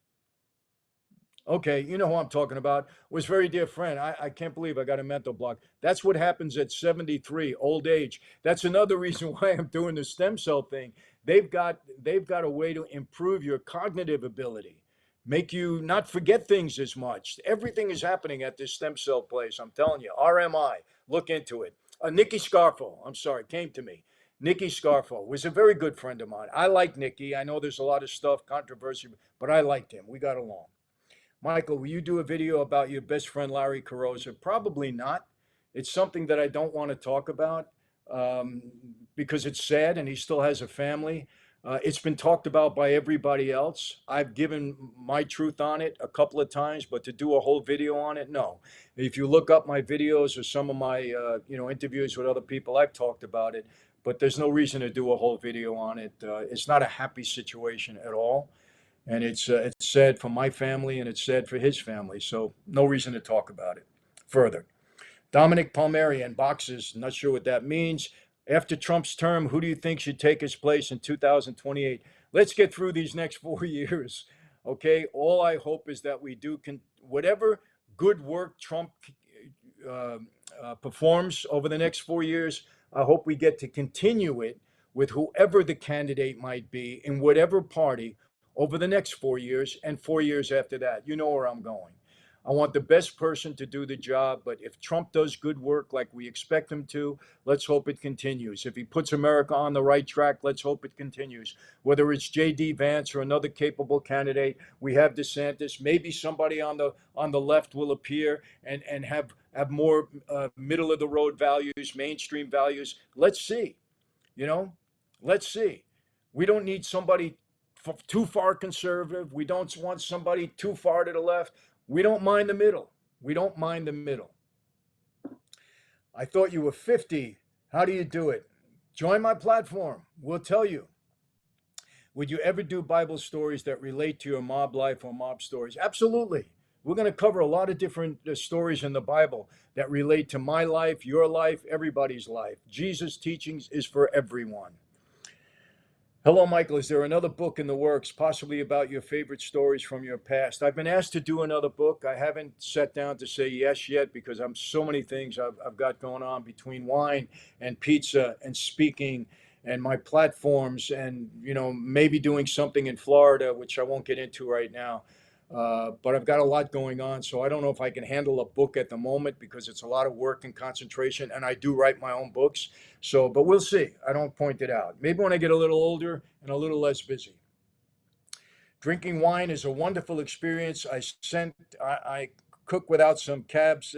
Okay, you know who I'm talking about. Was very dear friend. I can't believe I got a mental block. That's what happens at 73, old age. That's another reason why I'm doing the stem cell thing. They've got a way to improve your cognitive ability, make you not forget things as much. Everything is happening at this stem cell place. I'm telling you. RMI. Look into it. Nikki Scarfo. I'm sorry, came to me. Nikki Scarfo was a very good friend of mine. I like Nikki. I know there's a lot of stuff, controversy, but I liked him. We got along. Michael, will you do a video about your best friend Larry Carosa? Probably not. It's something that I don't want to talk about um, because it's sad and he still has a family. It's been talked about by everybody else. I've given my truth on it a couple of times, but to do a whole video on it, no. If you look up my videos or some of my interviews with other people, I've talked about it, but there's no reason to do a whole video on it. It's not a happy situation at all, and it's sad for my family and it's sad for his family. So no reason to talk about it further. Dominic Palmerian boxes. Not sure what that means. After Trump's term, who do you think should take his place in 2028? Let's get through these next 4 years. Okay. All I hope is that we do whatever good work Trump uh, performs over the next 4 years. I hope we get to continue it with whoever the candidate might be in whatever party over the next 4 years and 4 years after that. You know where I'm going. I want the best person to do the job, but if Trump does good work like we expect him to, let's hope it continues. If he puts America on the right track, let's hope it continues. Whether it's J.D. Vance or another capable candidate, we have DeSantis. Maybe somebody on the left will appear and have more middle of the road values, mainstream values. Let's see. You know, let's see. We don't need somebody too far conservative. We don't want somebody too far to the left. We don't mind the middle. We don't mind the middle. I thought you were 50. How do you do it? Join my platform. We'll tell you. Would you ever do Bible stories that relate to your mob life or mob stories? Absolutely. We're going to cover a lot of different stories in the Bible that relate to my life, your life, everybody's life. Jesus' teachings is for everyone. Hello, Michael. Is there another book in the works, possibly about your favorite stories from your past? I've been asked to do another book. I haven't sat down to say yes yet because I'm so many things I've got going on between wine and pizza and speaking and my platforms and, maybe doing something in Florida, which I won't get into right now. But I've got a lot going on, so I don't know if I can handle a book at the moment because it's a lot of work and concentration, and I do write my own books. So, but we'll see. I don't point it out. Maybe when I get a little older and a little less busy. Drinking wine is a wonderful experience. I cook without some cabs.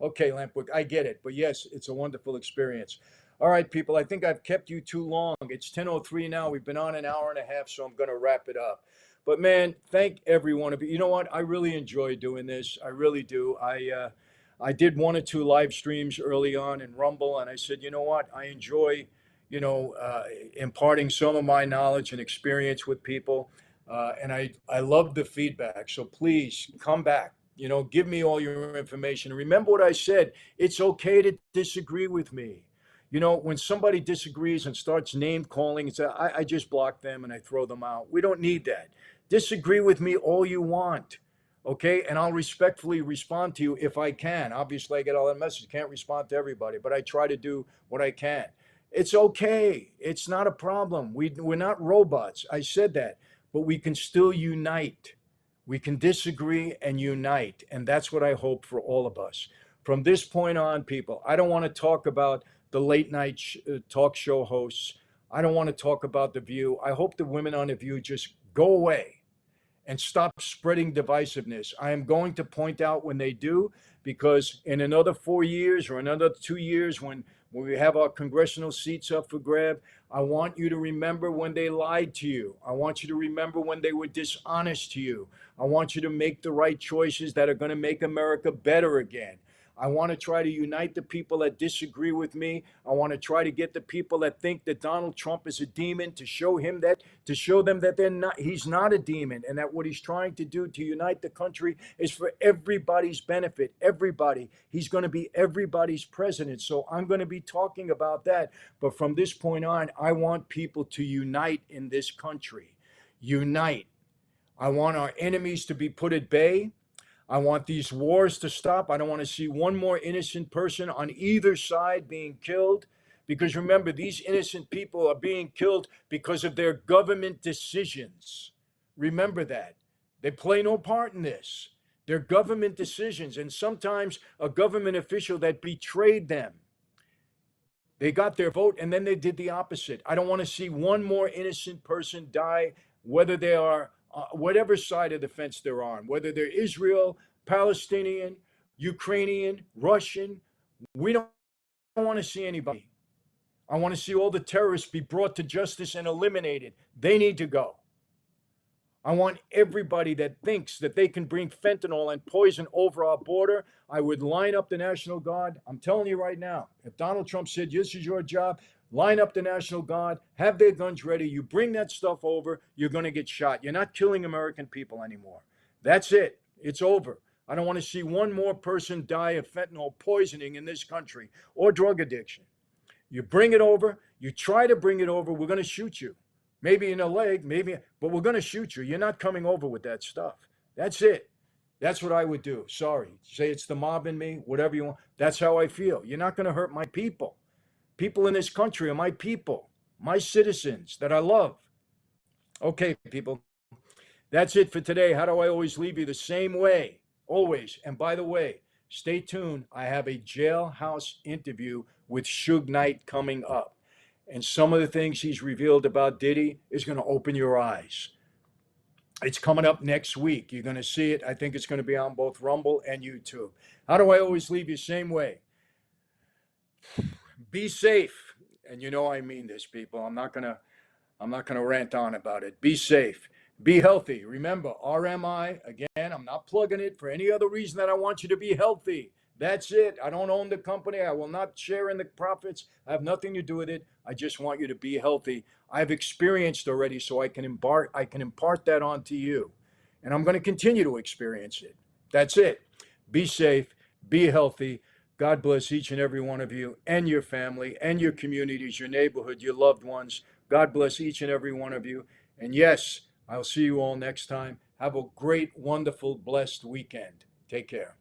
Okay, Lampwick, I get it, but yes, it's a wonderful experience. All right, people, I think I've kept you too long. It's 10:03 now. We've been on an hour and a half, so I'm going to wrap it up. But man, thank every one of you. You know what? I really enjoy doing this. I really do. I did one or two live streams early on in Rumble, and I said, you know what? I enjoy, imparting some of my knowledge and experience with people, and I love the feedback. So please come back. Give me all your information. Remember what I said. It's okay to disagree with me. When somebody disagrees and starts name calling, I just block them and I throw them out. We don't need that. Disagree with me all you want, okay? And I'll respectfully respond to you if I can. Obviously, I get all that message. Can't respond to everybody, but I try to do what I can. It's okay. It's not a problem. We're not robots. I said that, but we can still unite. We can disagree and unite, and that's what I hope for all of us. From this point on, people, I don't want to talk about the late night talk show hosts. I don't want to talk about The View. I hope the women on The View just go away and stop spreading divisiveness. I am going to point out when they do, because in another 4 years or another 2 years, when when we have our congressional seats up for grab, I want you to remember when they lied to you. I want you to remember when they were dishonest to you. I want you to make the right choices that are going to make America better again. I want to try to unite the people that disagree with me. I want to try to get the people that think that Donald Trump is a demon to show them that he's not a demon, and that what he's trying to do to unite the country is for everybody's benefit. Everybody. He's going to be everybody's president. So I'm going to be talking about that. But from this point on, I want people to unite in this country. Unite. I want our enemies to be put at bay. I want these wars to stop. I don't want to see one more innocent person on either side being killed. Because remember, these innocent people are being killed because of their government decisions. Remember that. They play no part in this. They're government decisions. And sometimes a government official that betrayed them. They got their vote and then they did the opposite. I don't want to see one more innocent person die, whether they are whatever side of the fence they're on, whether they're Israel, Palestinian, Ukrainian, Russian. We don't want to see anybody. I want to see all the terrorists be brought to justice and eliminated. They need to go. I want everybody that thinks that they can bring fentanyl and poison over our border. I would line up the National Guard. I'm telling you right now, if Donald Trump said, this is your job, line up the National Guard, have their guns ready. You bring that stuff over, you're going to get shot. You're not killing American people anymore. That's it. It's over. I don't want to see one more person die of fentanyl poisoning in this country or drug addiction. You bring it over, you try to bring it over, we're going to shoot you. Maybe in the leg, maybe, but we're going to shoot you. You're not coming over with that stuff. That's it. That's what I would do. Sorry. Say it's the mob in me, whatever you want. That's how I feel. You're not going to hurt my people. People in this country are my people, my citizens that I love. Okay, people. That's it for today. How do I always leave you the same way? Always. And by the way, stay tuned. I have a jailhouse interview with Suge Knight coming up. And some of the things he's revealed about Diddy is going to open your eyes. It's coming up next week. You're going to see it. I think it's going to be on both Rumble and YouTube. How do I always leave you? Same way. Be safe. And you know I mean this, people. I'm not gonna rant on about it. Be safe. Be healthy. Remember, RMI, again, I'm not plugging it for any other reason that I want you to be healthy. That's it. I don't own the company. I will not share in the profits. I have nothing to do with it. I just want you to be healthy. I've experienced already, so I can impart that onto you. And I'm going to continue to experience it. That's it. Be safe. Be healthy. God bless each and every one of you and your family and your communities, your neighborhood, your loved ones. God bless each and every one of you. And yes, I'll see you all next time. Have a great, wonderful, blessed weekend. Take care.